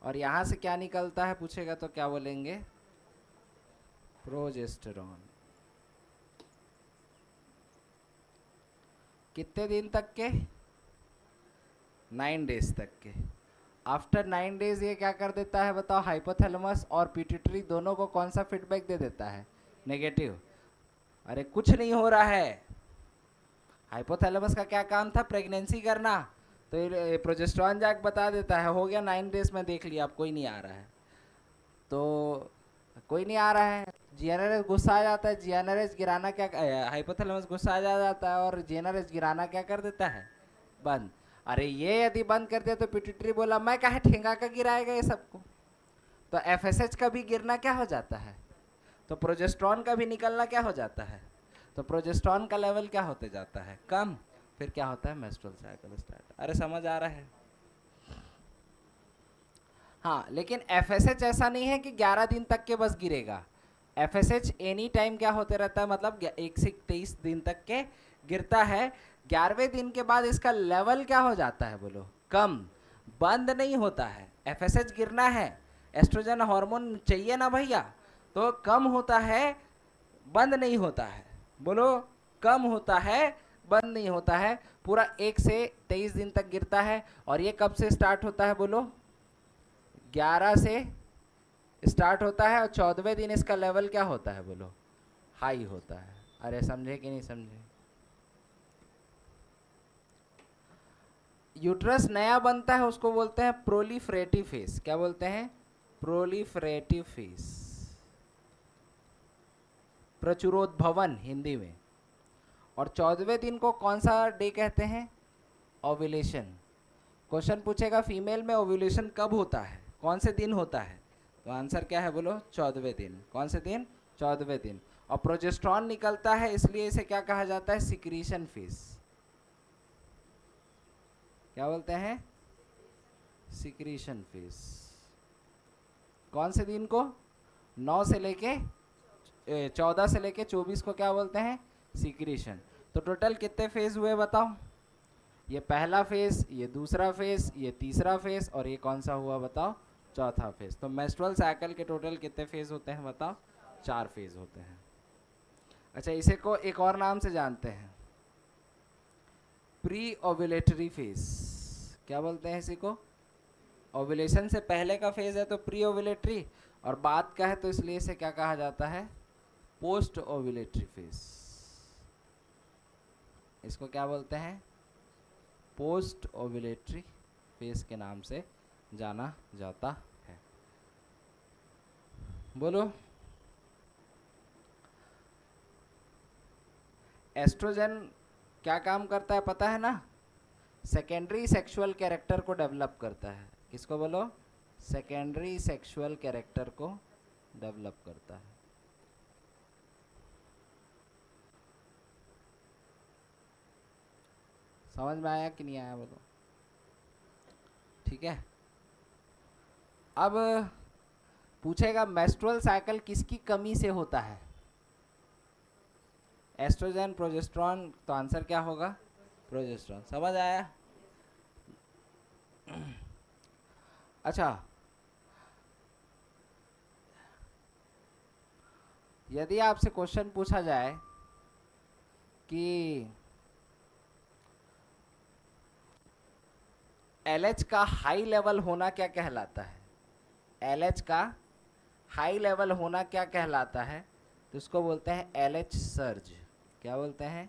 और यहाँ से क्या निकलता है पूछेगा तो क्या बोलेंगे? प्रोजेस्टेरॉन। कितने दिन तक के? 9 डेज तक के। आफ्टर 9 डेज ये क्या कर देता है बताओ? हाइपोथैलेमस और पिट्यूटरी दोनों को कौन सा फीडबैक दे देता है? नेगेटिव। अरे कुछ नहीं हो रहा है। हाइपोथैलेमस का क्या काम था? प्रेगनेंसी करना। तो ये प्रोजेस्टेरॉन जाके बता देता है हो गया 9 डेज में, देख लिया अब कोई नहीं आ रहा है। तो कोई नहीं आ रहा है, जीएनआरएच गुस्सा आ जाता है। जीएनआरएच गिराना क्या, हाइपोथैलेमस गुस्सा आ जाता है और जीएनआरएच गिराना क्या कर देता है? बंद। अरे ये यदि बंद कर दिया तो पिट्यूटरी बोला मैं कहा ठेंगा का गिराएगा ये सबको। तो एफएसएच का भी गिरना क्या हो जाता है? तो प्रोजेस्टेरॉन का भी निकलना क्या हो जाता है? तो प्रोजेस्टेरॉन का लेवल क्या होते जाता है? कम। फिर क्या होता है? Menstrual cycle start. अरे समझ आ रहा है? हाँ, लेकिन एफएसएच ऐसा नहीं है कि 11 दिन तक के बस गिरेगा। एफएसएच एनी टाइम क्या होते रहता है, मतलब 1 से 23 दिन तक के गिरता है। 11वें दिन के बाद इसका लेवल क्या हो जाता है बोलो? कम। बंद नहीं होता है। एफएसएच गिरना है, एस्ट्रोजन हार्मोन चाहिए ना भैया, तो कम होता है, बंद नहीं होता है। बोलो कम होता है, बंद नहीं होता है। पूरा 1 से 23 दिन तक गिरता है। और ये कब से स्टार्ट होता है बोलो? 11 से स्टार्ट होता है और 14वें दिन इसका लेवल क्या होता है बोलो? हाई होता है। अरे समझे कि नहीं समझे? यूट्रस नया बनता है उसको बोलते हैं प्रोलिफरेटिव फेस। क्या बोलते हैं? प्रोलिफरेटिव फेस, प्रचुरोद्भवन हिंदी में। और 14वें दिन को कौन सा डे कहते हैं? ओव्यूलेशन। क्वेश्चन पूछेगा फीमेल में ओव्यूलेशन कब होता है, कौन से दिन होता है? तो आंसर क्या है बोलो? 14वें दिन। कौन से दिन? 14वें दिन। और प्रोजेस्टेरॉन निकलता है, इसलिए इसे क्या कहा जाता है? Secretion face. क्या बोलते हैं? Secretion face. कौन से दिन को? 9 से लेके 14 से लेके 24 को क्या बोलते हैं? सिक्रीशन। तो टोटल कितने फेज हुए बताओ? ये पहला फेज, ये दूसरा फेज, ये तीसरा फेज, और ये कौन सा हुआ बताओ? चौथा फेज। तो मेंस्ट्रुअल साइकिल के टोटल कितने फेज होते हैं बताओ? 4 फेज होते हैं। अच्छा, इसे को एक और नाम से जानते हैं, प्री ओव्यूलेटरी फेज। क्या बोलते हैं इसी को? ओव्यूलेशन से पहले का फेज है तो प्री ओव्यूलेटरी, और बाद का है तो इसलिए इसे क्या कहा जाता है? Post ovulatory phase. इसको क्या बोलते हैं? पोस्ट ओव्यूलेटरी फेज के नाम से जाना जाता है। बोलो। एस्ट्रोजन क्या काम करता है पता है ना? सेकेंडरी सेक्सुअल कैरेक्टर को डेवलप करता है। किसको बोलो? सेकेंडरी सेक्सुअल कैरेक्टर को डेवलप करता है। समझ में आया कि नहीं आया बोलो? ठीक है। अब पूछेगा मेंस्ट्रुअल साइकिल किसकी कमी से होता है? एस्ट्रोजन, प्रोजेस्टेरॉन, तो आंसर क्या होगा? प्रोजेस्टेरॉन। समझ आया? अच्छा, यदि आपसे क्वेश्चन पूछा जाए कि LH का हाई लेवल होना क्या कहलाता है? LH का हाई लेवल होना क्या कहलाता है? तो उसको बोलते हैं LH सर्ज। क्या बोलते हैं?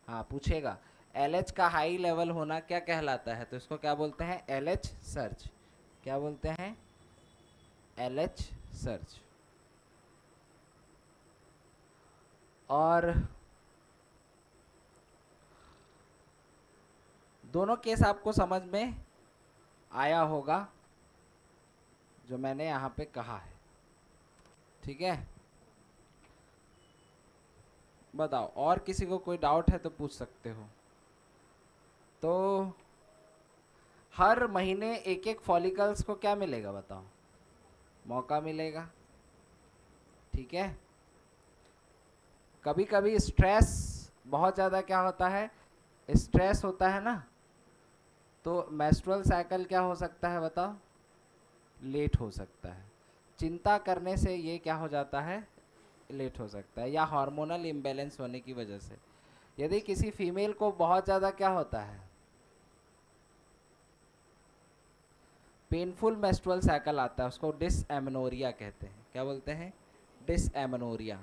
हाँ, पूछेगा LH का हाई लेवल होना क्या कहलाता है, तो इसको क्या बोलते हैं? LH surge. क्या बोलते हैं? LH surge. और दोनों केस आपको समझ में आया होगा जो मैंने यहाँ पे कहा है। ठीक है, बताओ, और किसी को कोई डाउट है तो पूछ सकते हो। तो हर महीने एक एक फॉलिकल्स को क्या मिलेगा बताओ? मौका मिलेगा। ठीक है। कभी कभी स्ट्रेस बहुत ज़्यादा क्या होता है? स्ट्रेस होता है ना, तो मेंस्ट्रुअल साइकिल क्या हो सकता है बताओ? लेट हो सकता है। चिंता करने से ये क्या हो जाता है? लेट हो सकता है, या हार्मोनल इम्बैलेंस होने की वजह से। यदि किसी फीमेल को बहुत ज़्यादा क्या होता है? पेनफुल मेंस्ट्रुअल साइकिल आता है, उसको डिसएमेनोरिया कहते हैं। क्या बोलते हैं? डिसएमेनोरिया।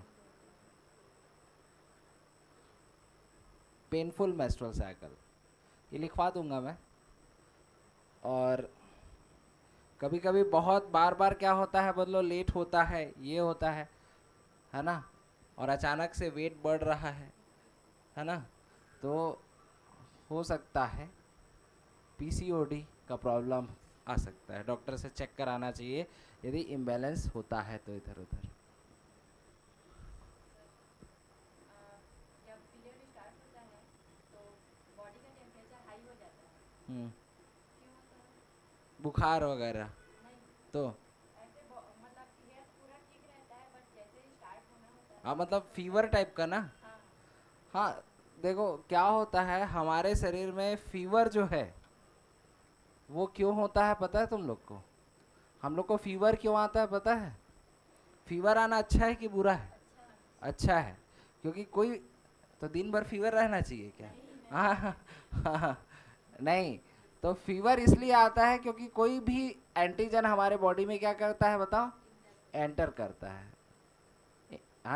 पेनफुल मेंस्ट्रुअल साइकिल, ये लिखवा दूंगा मैं। और कभी कभी बहुत बार बार क्या होता है बोलो? लेट होता है, ये होता है ना? और अचानक से वेट बढ़ रहा है ना? तो हो सकता है PCOD का प्रॉब्लम आ सकता है। डॉक्टर से चेक कराना चाहिए यदि इम्बैलेंस होता है तो इधर उधर। बुखार वगैरह तो हाँ, मतलब फीवर टाइप का ना? हाँ, देखो क्या होता है, हमारे शरीर में फीवर जो है वो क्यों होता है पता है तुम लोग को? हम लोग को फीवर क्यों आता है पता है? फीवर आना अच्छा है कि बुरा है? अच्छा है, क्योंकि कोई तो दिन भर फीवर रहना चाहिए क्या? हाँ हाँ, हाँ, नहीं। तो फीवर इसलिए आता है क्योंकि कोई भी एंटीजन हमारे बॉडी में क्या करता है बताओ? एंटर करता है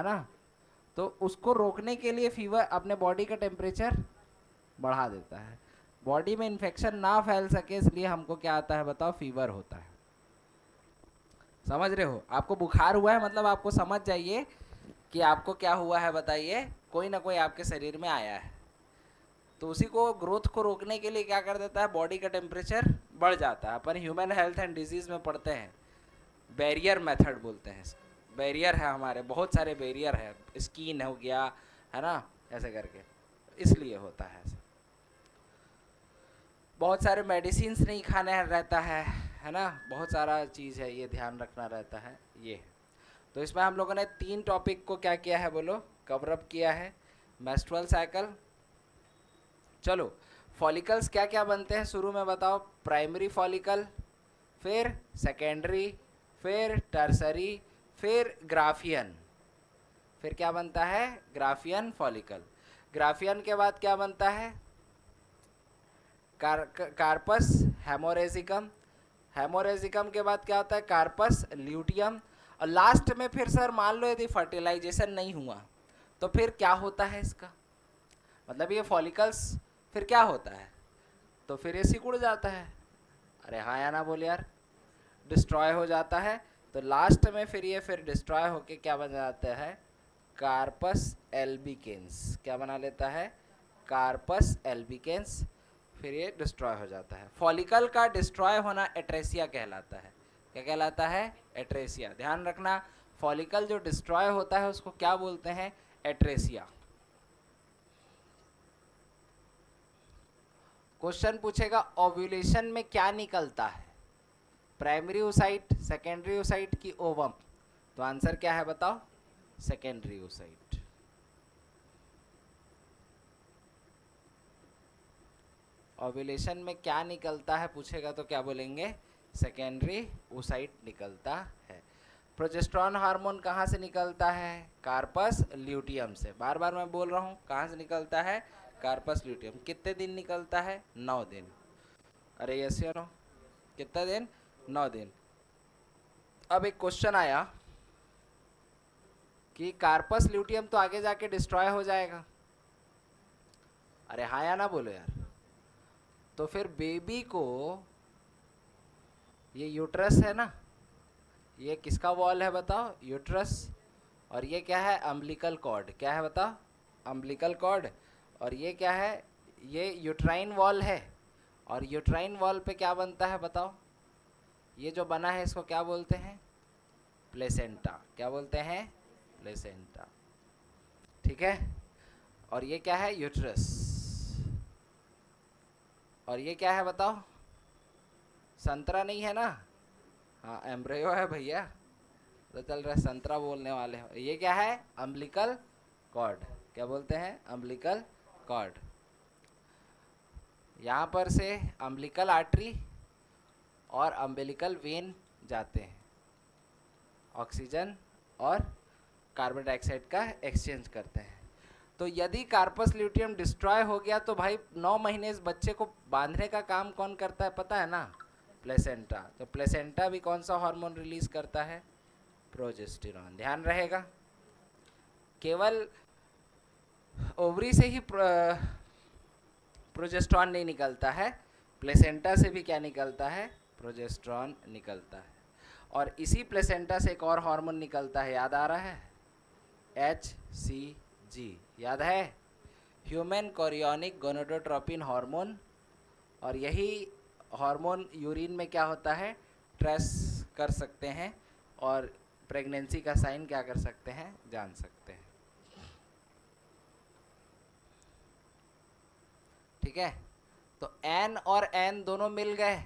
ना? तो उसको रोकने के लिए फीवर अपने बॉडी का टेम्परेचर बढ़ा देता है। बॉडी में इन्फेक्शन ना फैल सके इसलिए हमको क्या आता है बताओ? फीवर होता है। समझ रहे हो? आपको बुखार हुआ है मतलब आपको समझ जाइए कि आपको क्या हुआ है बताइए? कोई ना कोई आपके शरीर में आया है, तो उसी को ग्रोथ को रोकने के लिए क्या कर देता है? बॉडी का टेम्परेचर बढ़ जाता है। अपन ह्यूमन हेल्थ एंड डिजीज़ में पढ़ते हैं, बैरियर मेथड बोलते हैं इसको। बैरियर है हमारे, बहुत सारे बैरियर है, स्किन हो गया है ना, ऐसे करके, इसलिए होता है ऐसा। बहुत सारे मेडिसिन नहीं खाने रहता है ना? बहुत सारा चीज़ है, ये ध्यान रखना रहता है ये। तो इसमें हम लोगों ने 3 टॉपिक को क्या किया है बोलो? कवरअप किया है। Menstrual cycle. चलो फॉलिकल्स क्या क्या बनते हैं शुरू में बताओ। प्राइमरी फॉलिकल, फिर सेकेंडरी, फिर टर्सरी, फिर ग्राफियन। फिर क्या बनता है? Graafian follicle. ग्राफियन के बाद क्या बनता है? कार्पस हेमोरेजिकम। हेमोरेजिकम के बाद क्या होता है? Corpus luteum. और लास्ट में फिर सर मान लो यदि फर्टिलाइजेशन नहीं हुआ तो फिर क्या होता है इसका? मतलब ये फॉलिकल्स फिर क्या होता है? तो फिर ये सिकुड़ जाता है। अरे हाँ या ना बोल यार। डिस्ट्रॉय हो जाता है। तो लास्ट में फिर ये फिर डिस्ट्रॉय होके क्या बन जाता है? Corpus albicans. क्या बना लेता है? Corpus albicans. फिर ये डिस्ट्रॉय हो जाता है। फॉलिकल का डिस्ट्रॉय होना एट्रेसिया कहलाता है। क्या कहलाता है? एट्रेसिया। ध्यान रखना, फॉलिकल जो डिस्ट्रॉय होता है उसको क्या बोलते हैं? एट्रेसिया। क्वेश्चन पूछेगा ओव्यूलेशन में क्या निकलता है? प्राइमरी oocyte, सेकेंडरी oocyte की ओवम? तो आंसर क्या है बताओ? Secondary oocyte। ओव्यूलेशन में क्या निकलता है पूछेगा तो क्या बोलेंगे? सेकेंडरी oocyte निकलता है। प्रोजेस्टेरॉन हार्मोन कहाँ से निकलता है? कार्पस ल्यूटियम से। बार बार मैं बोल रहा हूँ, कहाँ से निकलता है? Corpus luteum. कितने दिन निकलता है? 9 दिन। अरे यस या नो? कितना दिन? 9 दिन। अब एक क्वेश्चन आया कि कार्पस ल्यूटियम तो आगे जाके डिस्ट्रॉय हो जाएगा। अरे हाँ या ना बोलो यार। तो फिर बेबी को, ये यूट्रस है ना, ये किसका वॉल है बताओ? यूट्रस। और ये क्या है? Umbilical cord. क्या है बताओ? Umbilical cord. और ये क्या है? ये यूट्राइन वॉल है। और यूट्राइन वॉल पे क्या बनता है बताओ? ये जो बना है इसको क्या बोलते हैं? प्लेसेंटा। क्या बोलते हैं? प्लेसेंटा। ठीक है। और ये क्या है? यूट्रस। और ये क्या है बताओ? संतरा नहीं है ना? हाँ एम्ब्रियो है भैया। तो चल रहा है संतरा बोलने वाले हो। ये क्या है? Umbilical cord. क्या बोलते हैं? Umbilical cord. यहाँ पर से अम्बिलिकल आर्टरी और अम्बिलिकल वेन जाते हैं, ऑक्सीजन और कार्बन डाइऑक्साइड का एक्सचेंज करते हैं। तो यदि कार्पस ल्यूटियम डिस्ट्रॉय हो गया तो भाई 9 महीने इस बच्चे को बांधने का काम कौन करता है पता है ना? प्लेसेंटा। तो प्लेसेंटा भी कौन सा हार्मोन रिलीज करता है? प्रोजेस्टेरॉन। ध्यान रहेगा, केवल ओवरी से ही प्रोजेस्टेरॉन नहीं निकलता है, प्लेसेंटा से भी क्या निकलता है? प्रोजेस्टेरॉन निकलता है। और इसी प्लेसेंटा से एक और हार्मोन निकलता है, याद आ रहा है? HCG। याद है? Human chorionic gonadotropin hormone. और यही हार्मोन यूरिन में क्या होता है? ट्रेस कर सकते हैं और प्रेगनेंसी का साइन क्या कर सकते हैं? जान सकते हैं। ठीक है। तो एन और एन दोनों मिल गए,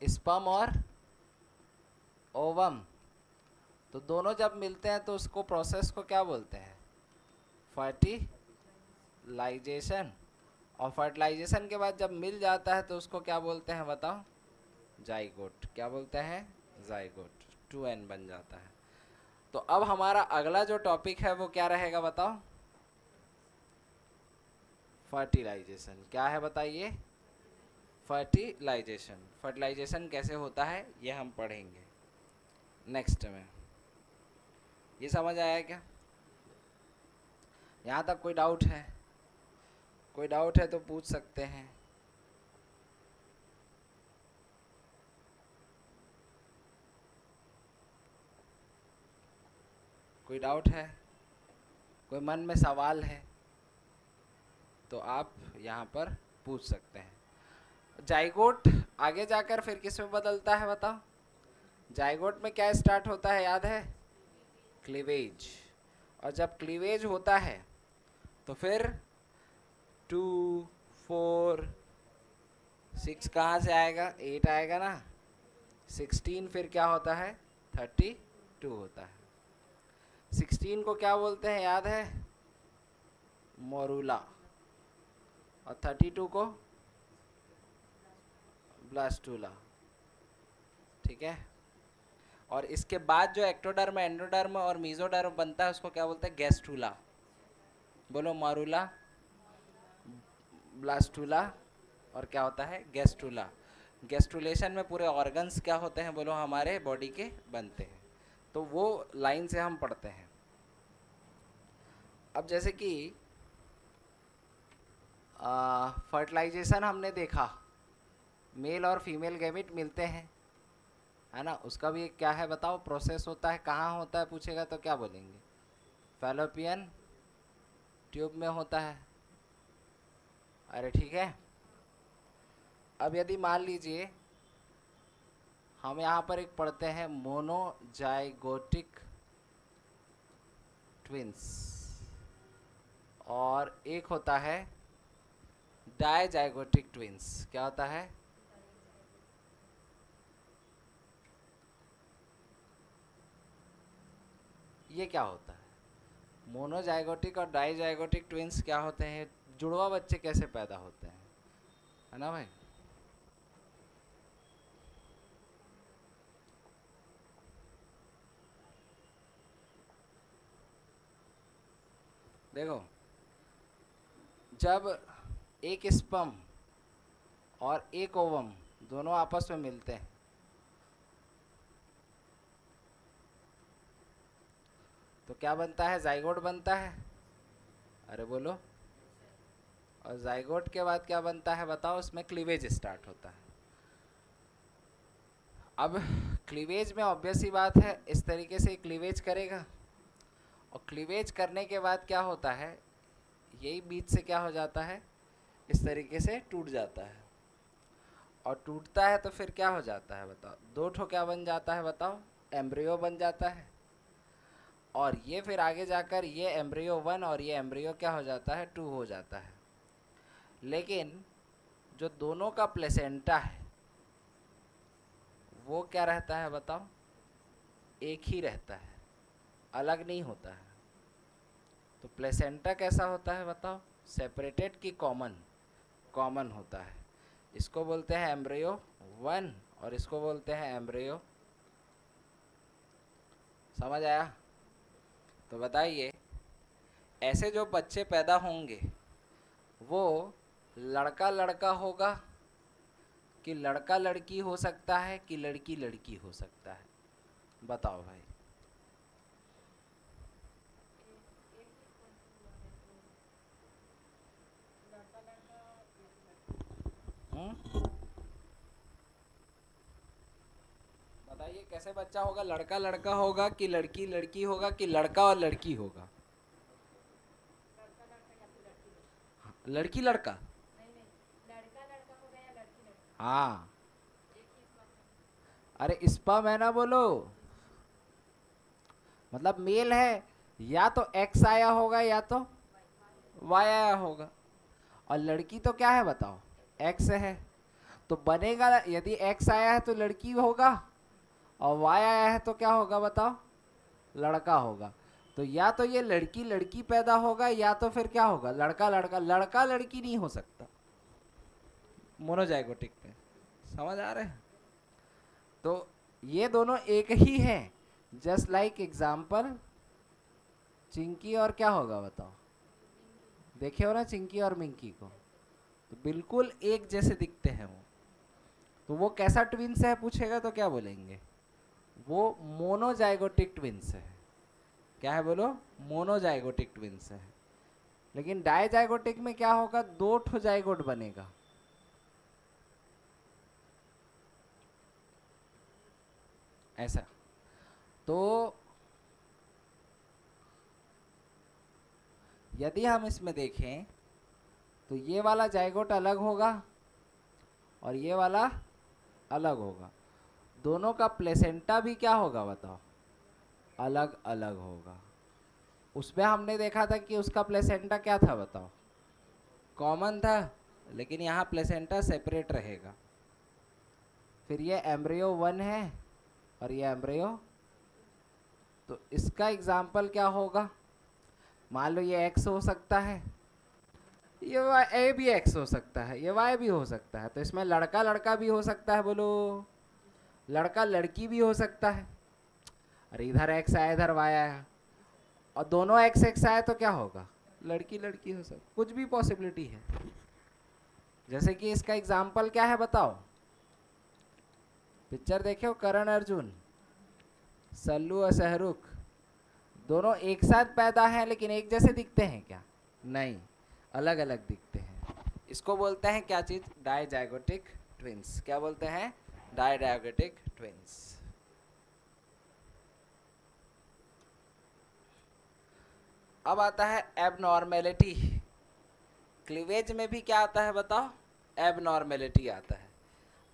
स्पर्म और ओवम। तो दोनों जब मिलते हैं तो उसको प्रोसेस को क्या बोलते हैं? फर्टिलाइजेशन। और फर्टिलाइजेशन के बाद जब मिल जाता है तो उसको क्या बोलते हैं बताओ? जाइगोट। क्या बोलते हैं? जाइगोट। 2n बन जाता है। तो अब हमारा अगला जो टॉपिक है वो क्या रहेगा बताओ? फर्टिलाइजेशन। क्या है बताइए? फर्टिलाइजेशन। फर्टिलाइजेशन कैसे होता है ये हम पढ़ेंगे नेक्स्ट में। ये समझ आया क्या? यहाँ तक कोई डाउट है? कोई डाउट है तो पूछ सकते हैं। कोई डाउट है? कोई मन में सवाल है तो आप यहाँ पर पूछ सकते हैं। जाइगोट आगे जाकर फिर किस में बदलता है बताओ? जाइगोट में क्या स्टार्ट होता है याद है? क्लीवेज। और जब क्लीवेज होता है तो फिर 2, 4, 6 कहाँ से आएगा? 8 आएगा ना। 16 फिर क्या होता है? 32 होता है। 16 को क्या बोलते हैं याद है? मोरूला, और 32 को ब्लास्टूला। ठीक है, और इसके बाद जो एक्टोडर्म, एंडोडर्म और मीजोडर्म बनता है उसको क्या बोलते हैं? गैस्ट्रूला। बोलो, मारूला, ब्लास्टूला, और क्या होता है? गैस्ट्रूला। गैस्ट्रुलेशन में पूरे ऑर्गन्स क्या होते हैं? बोलो, हमारे बॉडी के बनते हैं। तो वो लाइन से हम पढ़ते हैं। अब जैसे कि फर्टिलाइजेशन हमने देखा, मेल और फीमेल गैमेट मिलते हैं, है ना? उसका भी एक क्या है बताओ? प्रोसेस होता है। कहाँ होता है पूछेगा तो क्या बोलेंगे? फैलोपियन ट्यूब में होता है। अरे ठीक है। अब यदि मान लीजिए हम यहाँ पर एक पढ़ते हैं मोनोजाइगोटिक ट्विंस, और एक होता है डायजाइगोटिक ट्विंस। क्या होता है? ये क्या होता है? मोनोजाइगोटिक और डाइजाइगोटिक ट्विंस क्या होते हैं? जुड़वा बच्चे कैसे पैदा होते हैं, है ना भाई? देखो, जब एक स्पर्म और एक ओवम दोनों आपस में मिलते हैं तो क्या बनता है? जाइगोट बनता है। अरे बोलो। और जाइगोट के बाद क्या बनता है बताओ? उसमें क्लीवेज स्टार्ट होता है। अब क्लीवेज में ऑब्वियस ही बात है, इस तरीके से क्लीवेज करेगा, और क्लीवेज करने के बाद क्या होता है? यही बीच से क्या हो जाता है? इस तरीके से टूट जाता है, और टूटता है तो फिर क्या हो जाता है बताओ? दो ठो क्या बन जाता है बताओ? एम्ब्रियो बन जाता है। और ये फिर आगे जाकर ये एम्ब्रियो 1 और ये एम्ब्रियो क्या हो जाता है? 2 हो जाता है। लेकिन जो दोनों का प्लेसेंटा है वो क्या रहता है बताओ? एक ही रहता है, अलग नहीं होता है। तो प्लेसेंटा कैसा होता है बताओ? सेपरेटेड की कॉमन? कॉमन होता है। इसको बोलते हैं एम्ब्रियो 1 और इसको बोलते हैं एम्ब्रियो। समझ आया? तो बताइए, ऐसे जो बच्चे पैदा होंगे वो लड़का लड़का होगा कि लड़का लड़की हो सकता है कि लड़की लड़की हो सकता है? बताओ भाई। हम्म, बताइए कैसे बच्चा होगा? लड़का लड़का होगा कि लड़की लड़की होगा कि लड़का और लड़की होगा? लड़की लड़का? हाँ। अरे स्पर्म है ना, बोलो। मतलब मेल है, या तो एक्स आया होगा या तो वाई आया होगा। और लड़की तो क्या है बताओ? एक्स है। तो बनेगा, यदि एक्स आया है तो लड़की होगा, और वाई आया है तो क्या होगा बताओ? लड़का होगा। तो या तो ये लड़की लड़की पैदा होगा या तो फिर क्या होगा? लड़का लड़का। लड़का लड़की नहीं हो सकता मोनोजाइगोटिक में। समझ आ रहे हैं? तो ये दोनों एक ही हैं। जस्ट लाइक एग्जाम्पल चिंकी और क्या होगा बताओ? देखे हो ना चिंकी और मिंकी को? तो बिल्कुल एक जैसे दिखते हैं वो। तो वो कैसा ट्विंस है पूछेगा तो क्या बोलेंगे? वो मोनोजाइगोटिक ट्विंस है। क्या है बोलो? मोनोजाइगोटिक ट्विंस है। लेकिन डायजाइगोटिक में क्या होगा? दो ठो जाइगोट बनेगा। ऐसा। तो यदि हम इसमें देखें तो ये वाला जाइगोट अलग होगा और ये वाला अलग होगा। दोनों का प्लेसेंटा भी क्या होगा बताओ? अलग अलग होगा। उसमें हमने देखा था कि उसका प्लेसेंटा क्या था बताओ? कॉमन था, लेकिन यहाँ प्लेसेंटा सेपरेट रहेगा। फिर ये एम्ब्रियो 1 है और ये एम्ब्रियो। तो इसका एग्जाम्पल क्या होगा? मान लो ये एक्स हो सकता है ये ए भी एक्स हो सकता है, ये वाई भी हो सकता है, तो इसमें लड़का लड़का भी हो सकता है, बोलो लड़का लड़की भी हो सकता है। अरे इधर एक्स आया इधर वाई आया, और दोनों एक्स एक्स आए तो क्या होगा, लड़की लड़की हो सकता, कुछ भी पॉसिबिलिटी है। जैसे कि इसका एग्जाम्पल क्या है बताओ, पिक्चर देखे हो करण अर्जुन, सल्लू और शाहरुख, दोनों एक साथ पैदा हैं लेकिन एक जैसे दिखते हैं क्या, नहीं, अलग अलग दिखते हैं। इसको बोलते हैं क्या चीज, डाइजाइगोटिक ट्विंस। क्या बोलते हैं, डाइजाइगोटिक ट्विंस। अब आता है एबनॉर्मेलिटी। क्लीवेज में भी क्या आता है बताओ, एबनॉर्मेलिटी आता है।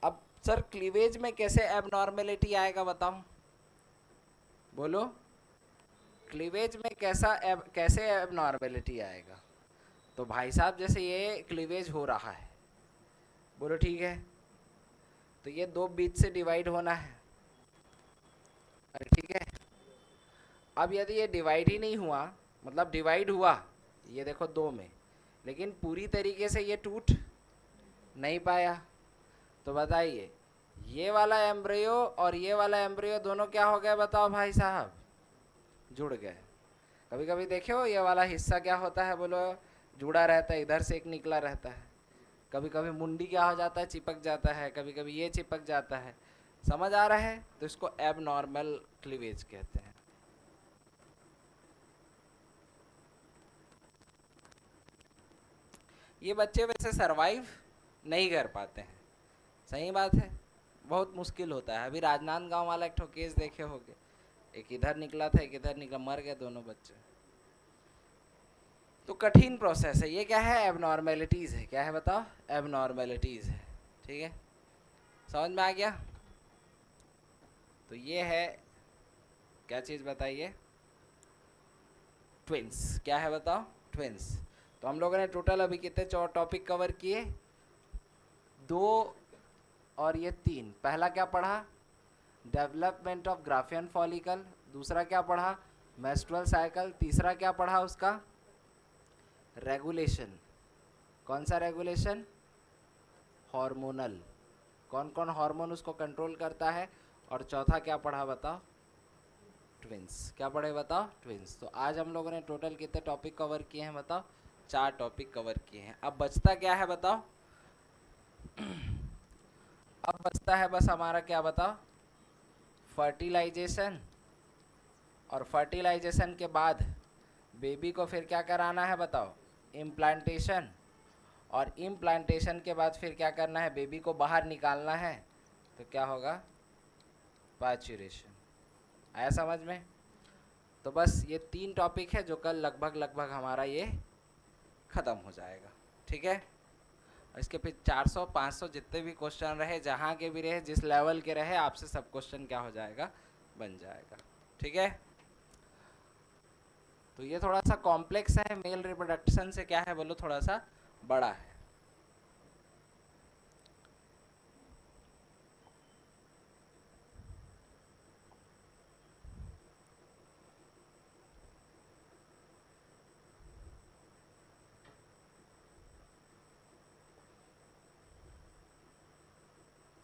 अब सर क्लीवेज में कैसे एबनॉर्मेलिटी आएगा बताओ, बोलो क्लीवेज में कैसे एबनॉर्मेलिटी आएगा। तो भाई साहब जैसे ये क्लीवेज हो रहा है, बोलो ठीक है, तो ये दो बीच से डिवाइड होना है, अरे ठीक है। अब यदि ये डिवाइड ही नहीं हुआ, मतलब डिवाइड हुआ ये देखो दो में, लेकिन पूरी तरीके से ये टूट नहीं पाया, तो बताइए ये वाला एम्ब्रियो और ये वाला एम्ब्रियो दोनों क्या हो गए बताओ भाई साहब, जुड़ गए। कभी कभी देखे हो ये वाला हिस्सा क्या होता है, बोलो जुड़ा रहता है, इधर से एक निकला रहता है। कभी कभी मुंडी क्या हो जाता है, चिपक जाता है, कभी कभी ये चिपक जाता है। समझ आ रहा है, तो इसको एबनॉर्मल क्लीवेज कहते हैं। ये बच्चे वैसे सरवाइव नहीं कर पाते हैं, सही बात है, बहुत मुश्किल होता है। अभी राजनांदगांव वाला एक ठो केस देखे होगे, एक इधर निकला था एक इधर निकला, मर गए दोनों बच्चे। तो कठिन प्रोसेस है ये, क्या है, एबनॉर्मेलिटीज है। क्या है बताओ, एबनॉर्मेलिटीज है, ठीक है, समझ में आ गया। तो ये है क्या चीज़ बताइए, ट्विंस। क्या है बताओ, ट्विंस। तो हम लोगों ने टोटल अभी कितने टॉपिक कवर किए, दो और ये तीन। पहला क्या पढ़ा, डेवलपमेंट ऑफ ग्राफियन फॉलिकल। दूसरा क्या पढ़ा, मेंस्ट्रुअल साइकिल। तीसरा क्या पढ़ा उसका, रेगुलेशन। कौन सा रेगुलेशन, हार्मोनल, कौन कौन हार्मोन उसको कंट्रोल करता है। और चौथा क्या पढ़ा बताओ, ट्विंस। क्या पढ़े बताओ, ट्विंस। तो आज हम लोगों ने टोटल कितने टॉपिक कवर किए हैं बताओ, 4 टॉपिक कवर किए हैं। अब बचता क्या है बताओ, अब बचता है बस हमारा क्या बताओ, फर्टिलाइजेशन। और फर्टिलाइजेशन के बाद बेबी को फिर क्या कराना है बताओ, इम्प्लांटेशन। और इम्प्लांटेशन के बाद फिर क्या करना है, बेबी को बाहर निकालना है, तो क्या होगा, पार्चुरेशन। आया समझ में। तो बस ये 3 टॉपिक है जो कल लगभग लगभग हमारा ये ख़त्म हो जाएगा, ठीक है। इसके फिर 400 500 जितने भी क्वेश्चन रहे, जहाँ के भी रहे, जिस लेवल के रहे, आपसे सब क्वेश्चन क्या हो जाएगा, बन जाएगा, ठीक है। तो ये थोड़ा सा कॉम्प्लेक्स है, मेल रिप्रोडक्शन से क्या है बोलो, थोड़ा सा बड़ा है।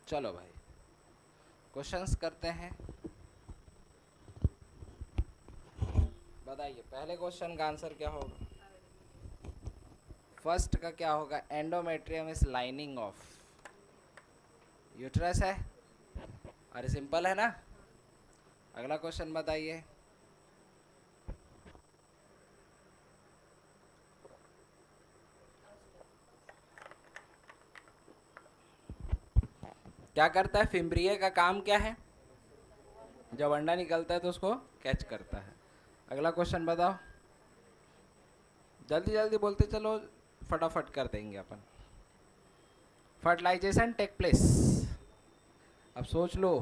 चलो भाई क्वेश्चंस करते हैं। बताइए पहले क्वेश्चन का आंसर क्या होगा, फर्स्ट का क्या होगा, endometrium is lining of uterus है। अरे सिंपल है ना। अगला क्वेश्चन बताइए, क्या करता है, फिम्ब्रिये का काम क्या है, जब अंडा निकलता है तो उसको कैच करता है। अगला क्वेश्चन बताओ, जल्दी जल्दी बोलते चलो, फटाफट कर देंगे अपन। फर्टिलाइजेशन टेक प्लेस, अब सोच लो,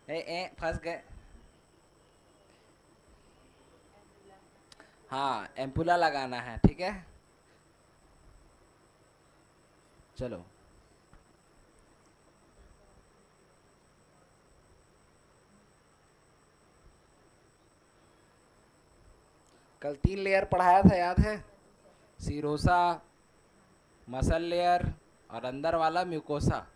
ए फंस गए। हाँ एम्पुला लगाना है, ठीक है, चलो। कल 3 लेयर पढ़ाया था, याद है, सीरोसा, मसल लेयर और अंदर वाला म्यूकोसा।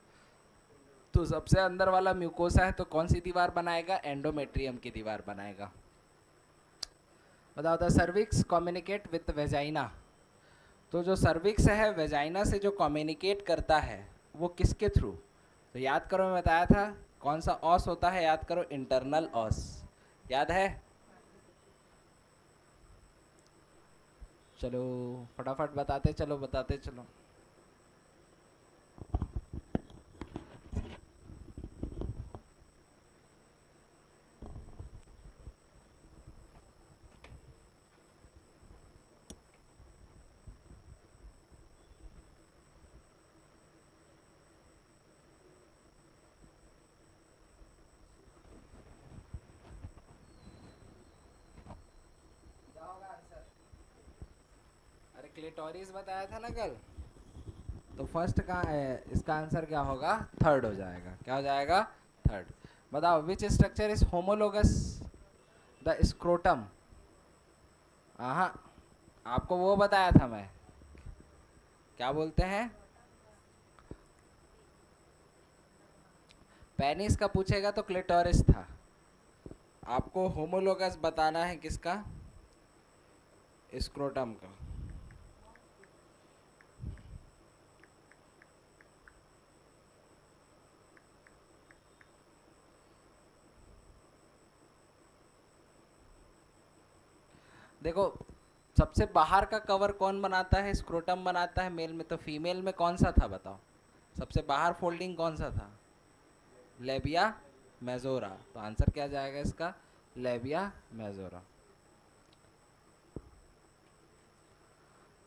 तो सबसे अंदर वाला म्यूकोसा है तो कौन सी दीवार बनाएगा? एंडोमेट्रियम की दीवार बनाएगा। बताओ the cervix communicate with vagina. तो जो सर्विक्स है वेजाइना से जो कम्युनिकेट करता है वो किसके थ्रू? तो याद करो, मैं बताया था कौन सा ऑस होता है, याद करो, इंटरनल ऑस। याद है? चलो फटाफट बताते चलो, बताते चलो। क्या होगा आंसर? अरे क्लिटोरिस बताया था ना कल, तो फर्स्ट का इसका आंसर क्या होगा? थर्ड हो जाएगा। क्या हो जाएगा? थर्ड। बताओ which structure is homologous the scrotum. हाँ, आपको वो बताया था मैं, क्या बोलते हैं? पेनिस का पूछेगा तो क्लिटोरिस था। आपको होमोलोगस बताना है किसका? स्क्रोटम का। देखो, सबसे बाहर का कवर कौन बनाता है? स्क्रोटम बनाता है मेल में, तो फीमेल में कौन सा था बताओ? सबसे बाहर फोल्डिंग कौन सा था? Labia majora. तो आंसर क्या जाएगा इसका? Labia majora.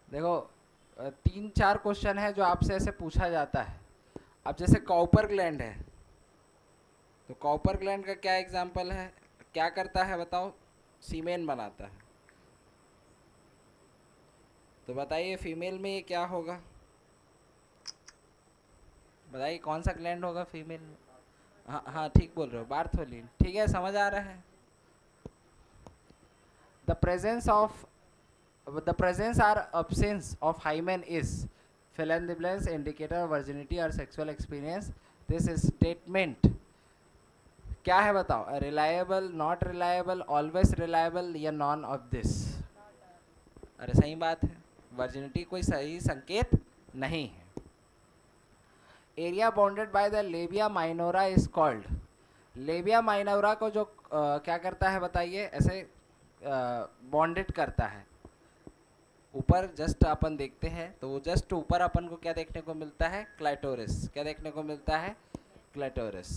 देखो, तीन चार क्वेश्चन है जो आपसे ऐसे पूछा जाता है। अब जैसे कॉपर ग्लैंड है, तो कॉपर ग्लैंड का क्या एग्जाम्पल है? क्या करता है बताओ? सीमेन बनाता है। तो बताइए फीमेल में ये क्या होगा? बताइए कौन सा ग्लैंड होगा फीमेल में? हाँ हाँ, ठीक बोल रहे हो, बार्थोलिन। ठीक है, समझ आ रहा है। The presence of the presence or absence of hymen is fill in the blanks indicator of virginity or sexual experience. This statement क्या है बताओ? Reliable, not reliable, always reliable या नॉन ऑफ दिस? अरे सही बात है, वर्जिनिटी कोई सही संकेत नहीं है। Area bounded by the labia minora is called. Labia minora को जो क्या करता है बताइए? ऐसे बॉन्डेड करता है। ऊपर जस्ट अपन देखते हैं तो वो जस्ट ऊपर अपन को क्या देखने को मिलता है? क्लाइटोरिस। क्या देखने को मिलता है? क्लाइटोरिस।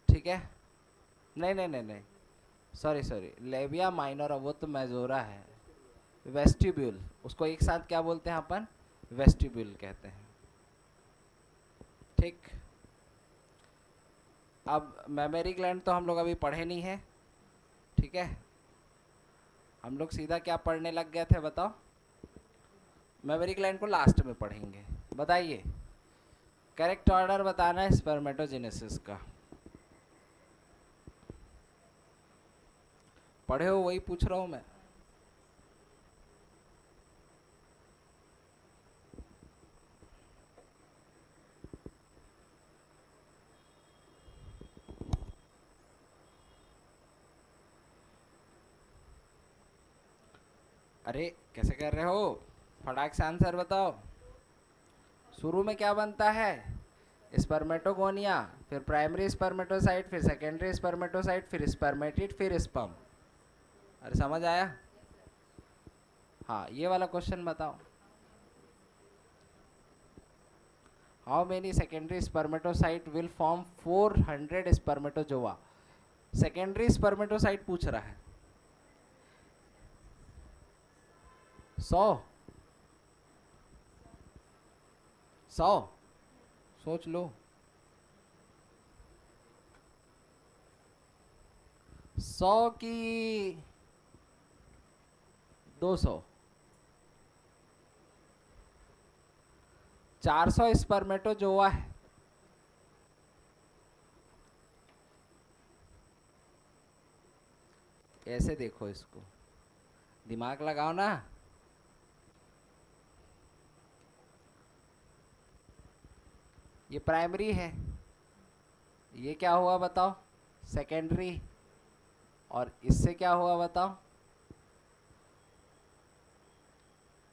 ठीक है। नहीं नहीं नहीं नहीं, सॉरी सॉरी, लेबिया माइनोरा वो तो मेजोरा है। वेस्टिब्यूल, उसको एक साथ क्या बोलते हैं अपन? वेस्टिब्यूल कहते हैं। ठीक। अब मेमोरी ग्लैंड तो हम लोग अभी पढ़े नहीं है, ठीक है। हम लोग सीधा क्या पढ़ने लग गए थे बताओ? मेमोरी ग्लैंड को लास्ट में पढ़ेंगे। बताइए करेक्ट ऑर्डर बताना है स्पर्मेटोजेनेसिस का। पढ़े हो वही पूछ रहा हूँ मैं। अरे कैसे कर रहे हो? फटाक से आंसर बताओ। शुरू में क्या बनता है? स्पर्मेटोगोनिया, फिर प्राइमरी स्पर्मेटोसाइट, फिर सेकेंडरी स्पर्मेटोसाइट, फिर स्पर्मेटिड, फिर स्पर्म। अरे समझ आया? हाँ, ये वाला क्वेश्चन बताओ। How many secondary spermatocyte will form 400 spermatozoa? Secondary spermatocyte पूछ रहा है। 100? 100? सोच लो। 100 की 200? 400 स्पर्मेटोजोआ है। ऐसे देखो इसको, दिमाग लगाओ ना। ये प्राइमरी है, ये क्या हुआ बताओ, सेकेंडरी, और इससे क्या हुआ बताओ।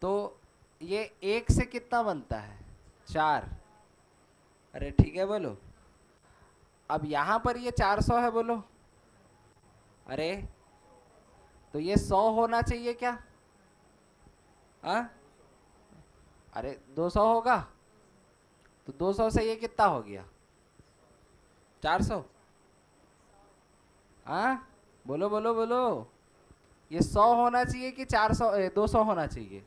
तो ये एक से कितना बनता है, 4। अरे ठीक है बोलो। अब यहाँ पर ये 400 है बोलो। अरे तो ये 100 होना चाहिए क्या? हाँ, अरे 200 होगा। तो 200 से ये कितना हो गया, 400। हाँ, बोलो बोलो बोलो। ये 100 होना चाहिए कि 400 200 होना चाहिए?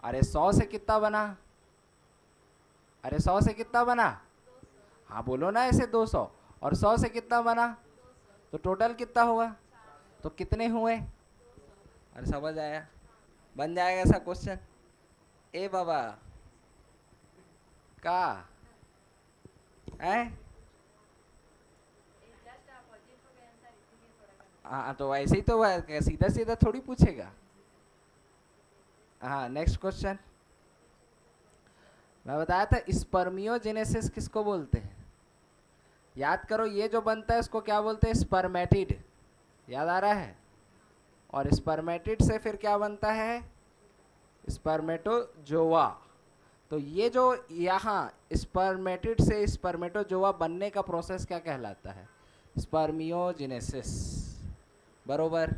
अरे 100 से कितना बना, अरे 100 से कितना बना? हाँ बोलो ना ऐसे, 200 और 100 से कितना बना, तो टोटल कितना हुआ, तो कितने हुए? अरे समझ आया, बन जाएगा ऐसा क्वेश्चन। ए बाबा का है। हाँ तो ऐसे ही तो सीधा सीधा थोड़ी पूछेगा। हाँ नेक्स्ट क्वेश्चन। मैं बताया था स्पर्मियोजेनेसिस किसको बोलते हैं, याद करो। ये जो बनता है उसको क्या बोलते हैं, स्पर्मेटिड, याद आ रहा है। और स्पर्मेटिड से फिर क्या बनता है, स्पर्मेटोजोआ। तो ये जो यहाँ स्पर्मेटिड से स्पर्मेटोजोआ बनने का प्रोसेस क्या कहलाता है, स्पर्मियोजेनेसिस, बरोबर।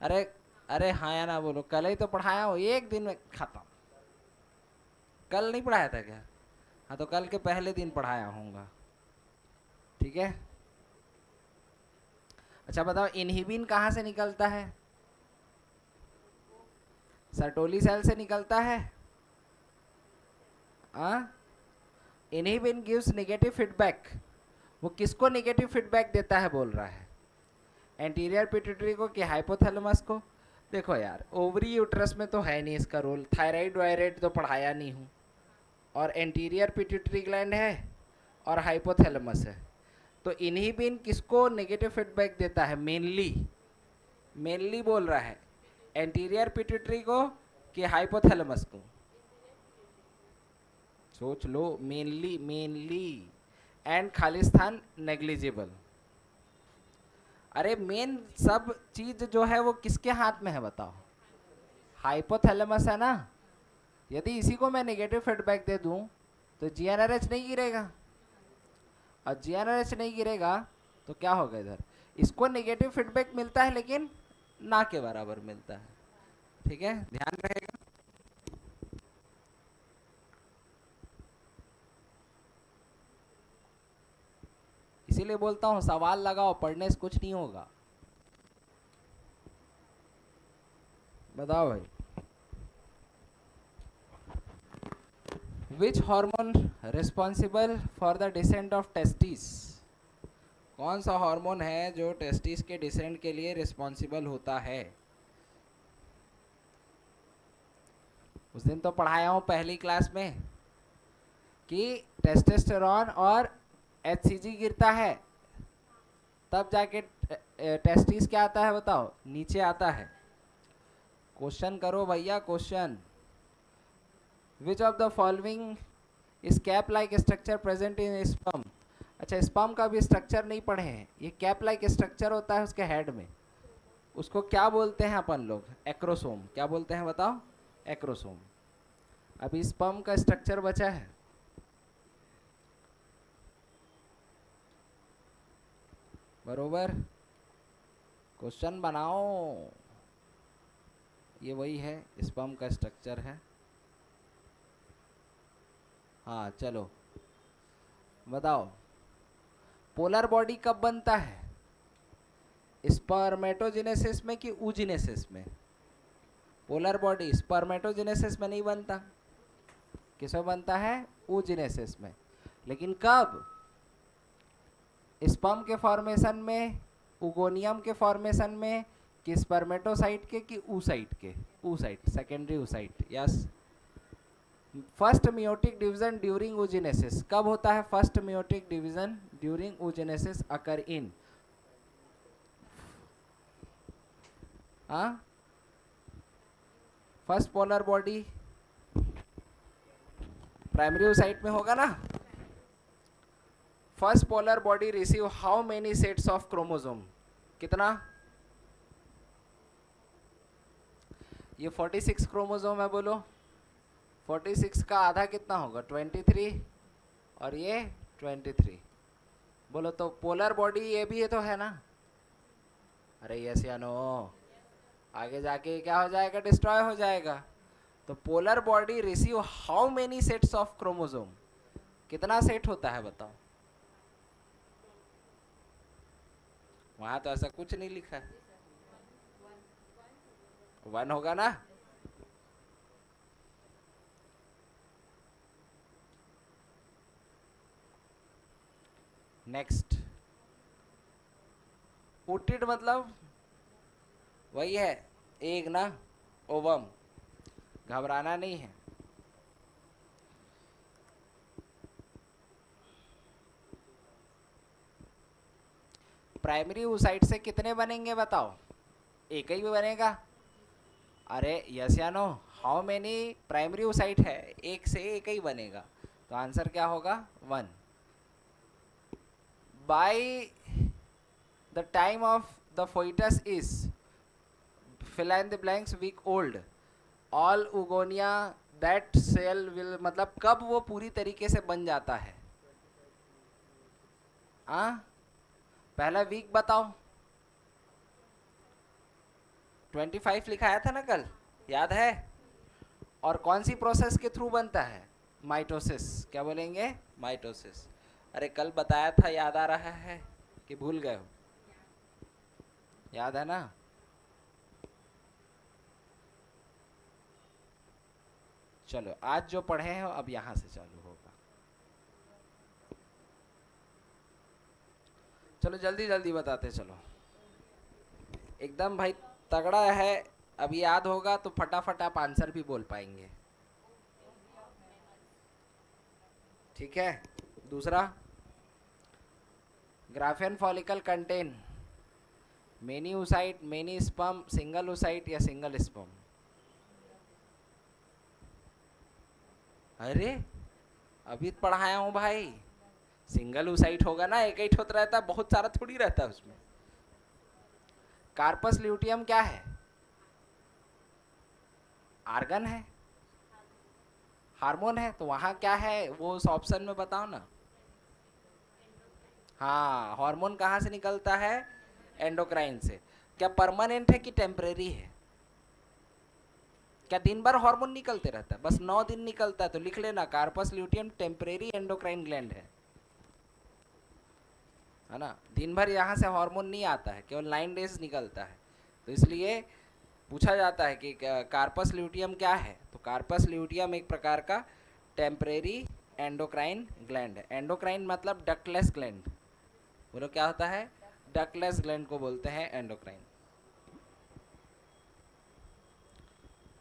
अरे अरे हाँ या ना बोलो, कल ही तो पढ़ाया हो, एक दिन में खत्म। कल नहीं पढ़ाया था क्या? हाँ तो कल के पहले दिन पढ़ाया होऊंगा, ठीक है। अच्छा बताओ, इनहिबिन कहाँ से निकलता है, सर्टोली सेल से निकलता है। इनहिबिन गिव्स नेगेटिव फीडबैक, वो किसको नेगेटिव फीडबैक देता है बोल रहा है, एंटीरियर पिट्यूटरी को कि हाइपोथैलेमस को? देखो यार, ओवरी यूट्रस में तो है नहीं इसका रोल, थायराइड वायराइड तो पढ़ाया नहीं हूँ, और एंटीरियर पिट्यूटरी ग्लैंड है और हाइपोथैलेमस है। तो इनहिबिन किसको नेगेटिव फीडबैक देता है, मेनली मेनली बोल रहा है, एंटीरियर पिट्यूटरी को कि हाइपोथैलेमस को? सोच लो, mainly mainly, and Khalistan negligible. अरे मेन सब चीज जो है वो किसके हाथ में है बताओ, हाइपोथैलेमस है ना। यदि इसी को मैं नेगेटिव फीडबैक दे दूं तो जीएनआरएच नहीं गिरेगा, और जीएनआरएच नहीं गिरेगा तो क्या होगा इधर, इसको नेगेटिव फीडबैक मिलता है लेकिन ना के बराबर मिलता है, ठीक है, ध्यान रहेगा। इसीलिए बोलता हूँ सवाल लगाओ, पढ़ने से कुछ नहीं होगा। बताओ भाई, which hormone responsible for the descent of testis, कौन सा हार्मोन है जो टेस्टिस के डिसेंट के लिए रिस्पॉन्सिबल होता है? उस दिन तो पढ़ाया हूँ पहली क्लास में कि टेस्टोस्टेरोन और एचसीजी गिरता है, तब जाके टेस्टिस क्या आता है बताओ, नीचे आता है। क्वेश्चन करो भैया question. Which of the following is cap like structure present in sperm. अच्छा, स्पर्म का भी स्ट्रक्चर नहीं पढ़े हैं, ये कैप लाइक स्ट्रक्चर होता है उसके हेड में, उसको क्या बोलते हैं अपन लोग, एक्रोसोम। क्या बोलते हैं बताओ, एक्रोसोम। अभी स्पर्म का स्ट्रक्चर बचा है, बरोबर। क्वेश्चन बनाओ, ये वही है, स्पर्म का स्ट्रक्चर है। हाँ चलो बताओ, पोलर बॉडी कब बनता है, स्पर्मेटोजेनेसिस में कि oogenesis में? पोलर बॉडी स्पर्मेटोजेनेसिस में नहीं बनता, किसमें बनता है, oogenesis में। लेकिन कब, स्पर्म के फॉर्मेशन में, उगोनियम के फॉर्मेशन में, कि स्पर्मेटोसाइट के कि oocyte के, oocyte secondary oocyte, yes. First meiotic division during oogenesis कब होता है, first meiotic division during oogenesis occur in, first polar body primary site में होगा ना। First polar body receive how many sets of chromosome, कितना? ये 46 chromosome है, बोलो 46 का आधा कितना होगा? 23, और ये 23, बोलो तो पोलर बॉडी ये भी है तो है ना। अरे यस या नो? आगे जाके क्या हो जाएगा? डिस्ट्रॉय हो जाएगा। तो polar body receive how many sets of chromosome, कितना सेट होता है बताओ? वहां तो ऐसा कुछ नहीं लिखा है। 1 होगा ना। नेक्स्ट, ओटिड मतलब वही है एग ना, ओवम, घबराना नहीं है। प्राइमरी oocyte से कितने बनेंगे बताओ? एक ही बनेगा। अरे यस या no? How many primary oocyte है? एक से एक ही बनेगा, तो आंसर क्या होगा? 1। By the time of the foetus is fill in the blanks week old, all oogonia that cell will, मतलब कब वो पूरी तरीके से बन जाता है? पहला वीक बताओ। 25 लिखाया था ना कल, याद है? और कौन सी प्रोसेस के थ्रू बनता है? माइटोसिस। क्या बोलेंगे? माइटोसिस। अरे कल बताया था, याद आ रहा है कि भूल गए हो? याद है ना? चलो आज जो पढ़े हो अब यहाँ से चालू होगा। चलो जल्दी जल्दी बताते चलो, एकदम भाई तगड़ा है। अब याद होगा तो फटाफट आप आंसर भी बोल पाएंगे। ठीक है। दूसरा, Graafian follicle contain many oocyte, many sperm, single oocyte या सिंगल स्पर्म? अरे अभी पढ़ाया हूँ भाई, सिंगल oocyte होगा ना, एक ही ठोत रहता, बहुत सारा थोड़ी रहता है उसमें। कार्पस ल्यूटियम क्या है? आर्गन है, हार्मोन है, तो वहाँ क्या है वो उस ऑप्शन में बताओ ना। हाँ, हार्मोन कहाँ से निकलता है? एंडोक्राइन से। क्या परमानेंट है कि टेम्परेरी है? क्या दिन भर हार्मोन निकलते रहता है? बस 9 दिन निकलता है, तो लिख लेना corpus luteum temporary endocrine gland है ना। दिन भर यहाँ से हार्मोन नहीं आता है, केवल 9 डेज निकलता है। तो इसलिए पूछा जाता है कि कार्पस ल्यूटियम क्या है, तो कार्पस ल्यूटियम एक प्रकार का टेम्परेरी एंडोक्राइन ग्लैंड है। एंडोक्राइन मतलब डक्टलेस ग्लैंड, बोलो क्या होता है? डक्टलेस ग्लैंड को बोलते हैं एंडोक्राइन।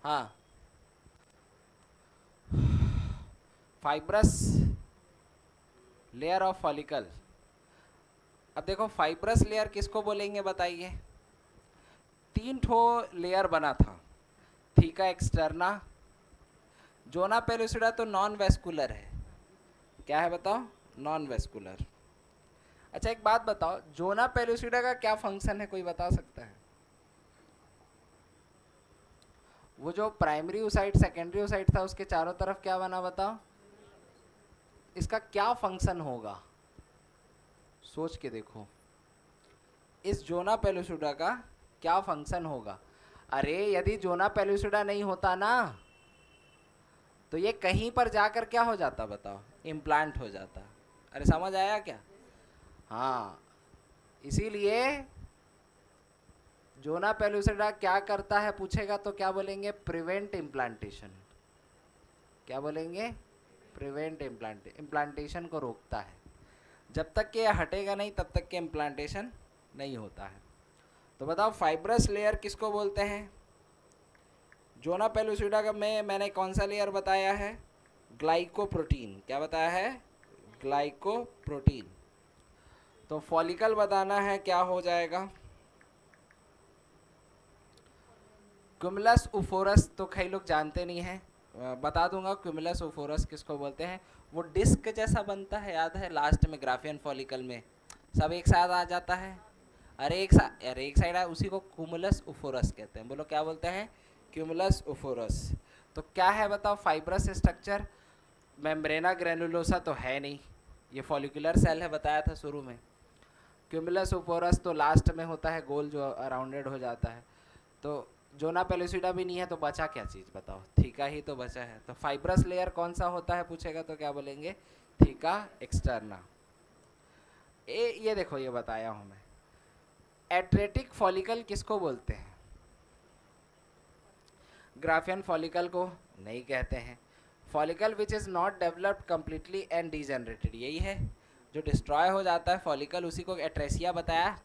हाँ, फाइब्रस लेयर ऑफ फॉलिकल। अब देखो फाइब्रस लेयर किसको बोलेंगे बताइए? 3 ठो लेयर बना था, थीका एक्सटर्ना, जोना पेलुसिडा तो नॉन वेस्कुलर है। क्या है बताओ? Non vascular. अच्छा एक बात बताओ, जोना पेलुसिडा का क्या फंक्शन है, कोई बता सकता है? वो जो प्राइमरी oocyte सेकेंडरी oocyte था उसके चारों तरफ क्या बना बताओ? इसका क्या फंक्शन होगा, सोच के देखो। इस जोना पेलुसिडा का क्या फंक्शन होगा? अरे यदि जोना पेलुसिडा नहीं होता ना, तो ये कहीं पर जाकर क्या हो जाता बताओ? इम्प्लांट हो जाता। अरे समझ आया क्या? हाँ, इसीलिए जोना पेलुसिडा क्या करता है पूछेगा तो क्या बोलेंगे? Prevent implantation. क्या बोलेंगे? प्रिवेंट इम्प्लांटेशन को रोकता है। जब तक कि यह हटेगा नहीं तब तक के इम्प्लांटेशन नहीं होता है। तो बताओ फाइब्रस लेयर किसको बोलते हैं? जोना पेलुसिडा का मैंने कौन सा लेयर बताया है? ग्लाइकोप्रोटीन। क्या बताया है? ग्लाइकोप्रोटीन। तो फॉलिकल बताना है, क्या हो जाएगा? क्युमुलस उफोरस तो कई लोग जानते नहीं हैं, बता दूंगा क्यूमुलस ओफोरस किसको बोलते हैं। वो डिस्क जैसा बनता है, याद है लास्ट में ग्राफियन फॉलिकल में सब एक साथ आ जाता है। अरे एक साइड है, उसी को क्यूमुलस ओफोरस कहते हैं। बोलो क्या बोलते हैं? क्यूमुलस ओफोरस। तो क्या है बताओ? Fibrous structure. मेम्ब्रेना ग्रेनुलोसा तो है नहीं, ये फॉलिकुलर सेल है, बताया था शुरू में। क्यूमुलस ओफोरस तो लास्ट में होता है, गोल जो अराउंडेड हो जाता है। तो जोना पेलुसिडा भी नहीं है, तो बचा क्या चीज़ बताओ? थीका ही तो बचा है। तो फाइब्रस लेयर कौन सा होता है पूछेगा तो क्या बोलेंगे? Theca externa. ये देखो, ये बताया हूँ मैं। एट्रेटिक फॉलिकल किसको बोलते हैं? ग्राफियन फॉलिकल को नहीं कहते हैं। Follicle which is not developed completely and degenerated, यही है जो डिस्ट्रॉय हो जाता है फॉलिकल, उसी को एट्रेसिया बताया।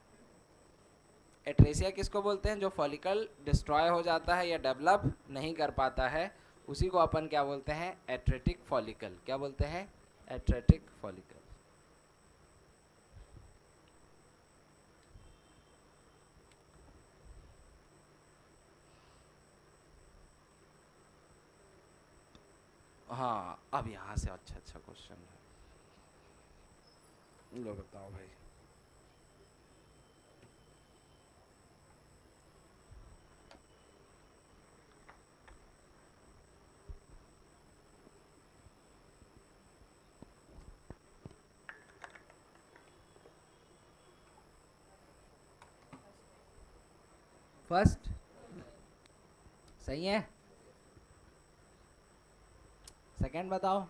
एट्रेसिया किसको बोलते हैं? जो फॉलिकल डिस्ट्रॉय हो जाता है या डेवलप नहीं कर पाता है, उसी को अपन क्या बोलते हैं? Atretic follicle. क्या बोलते हैं? Atretic follicle. हाँ, अब यहाँ से अच्छा अच्छा क्वेश्चन है, लो बताओ भाई। फर्स्ट सही है, सेकंड बताओ।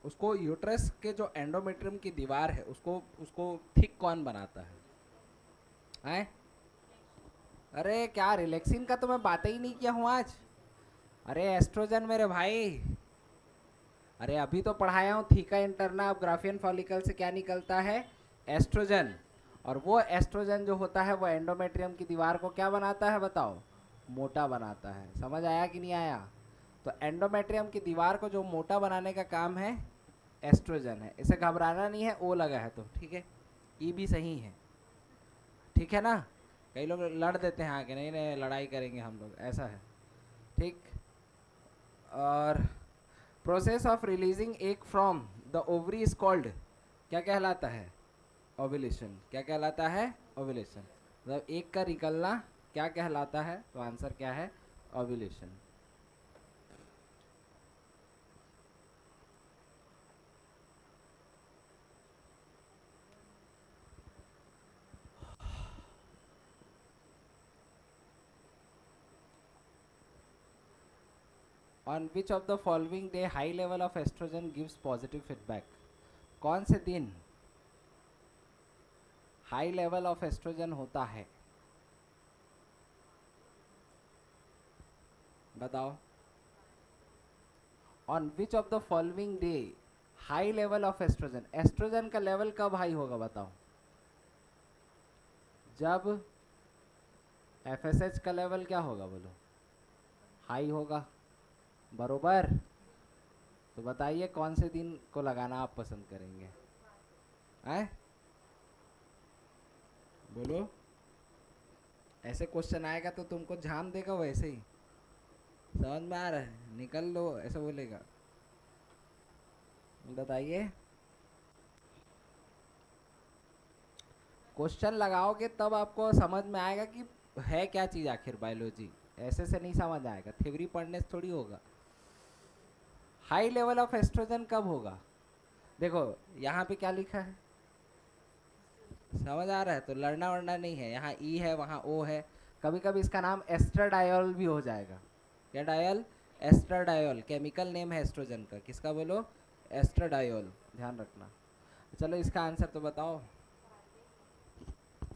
उसको यूट्रस के जो एंडोमेट्रियम की दीवार है, उसको उसको थिक कौन बनाता है? हैं? अरे क्या रिलैक्सिन का तो मैं बात ही नहीं किया हूँ आज। अरे एस्ट्रोजन मेरे भाई। अरे अभी तो पढ़ाया हूँ थीका इंटरना। अब ग्राफियन फॉलिकल से क्या निकलता है? एस्ट्रोजन। और वो एस्ट्रोजन जो होता है वो एंडोमेट्रियम की दीवार को क्या बनाता है बताओ? मोटा बनाता है। समझ आया कि नहीं आया? तो एंडोमेट्रियम की दीवार को जो मोटा बनाने का काम है, एस्ट्रोजन है। इसे घबराना नहीं है, ओ लगा है तो ठीक है, ई भी सही है, ठीक है ना? कई लोग लड़ देते हैं आगे, नहीं नहीं लड़ाई करेंगे हम लोग, ऐसा है, ठीक। और process of releasing egg from the ovary is called, क्या कहलाता है? ओव्यूलेशन। क्या कहलाता है? ओव्यूलेशन। मतलब एग का निकलना क्या कहलाता है? तो आंसर क्या है? Ovulation. On which of the following day high level of oestrogen gives positive feedback? कौन से दिन हाई लेवल ऑफ एस्ट्रोजन होता है? बताओ। On which of the following day high level of estrogen, estrogen का लेवल कब हाई होगा बताओ? जब एफएसएच का लेवल क्या होगा बोलो? हाई होगा, बरोबर। तो बताइए कौन से दिन को लगाना आप पसंद करेंगे? हैं? बोलो। ऐसे क्वेश्चन आएगा तो तुमको झाम देगा वैसे ही। समझ में आ रहा है? निकल लो ऐसा बोलेगा। बताइए। क्वेश्चन लगाओगे तब आपको समझ में आएगा कि है क्या चीज़ आखिर बायोलॉजी। ऐसे से नहीं समझ आएगा, थ्योरी पढ़ने से थोड़ी होगा। हाई लेवल ऑफ एस्ट्रोजन कब होगा? देखो यहाँ पे क्या लिखा है, समझ आ रहा है? तो लड़ना वड़ना नहीं है। यहाँ ई है, वहाँ ओ है। कभी कभी इसका नाम एस्ट्राडायोल भी हो जाएगा। क्या डायल? एस्ट्राडायोल केमिकल नेम है एस्ट्रोजन का। किसका बोलो? एस्ट्राडायोल, ध्यान रखना। चलो इसका आंसर तो बताओ।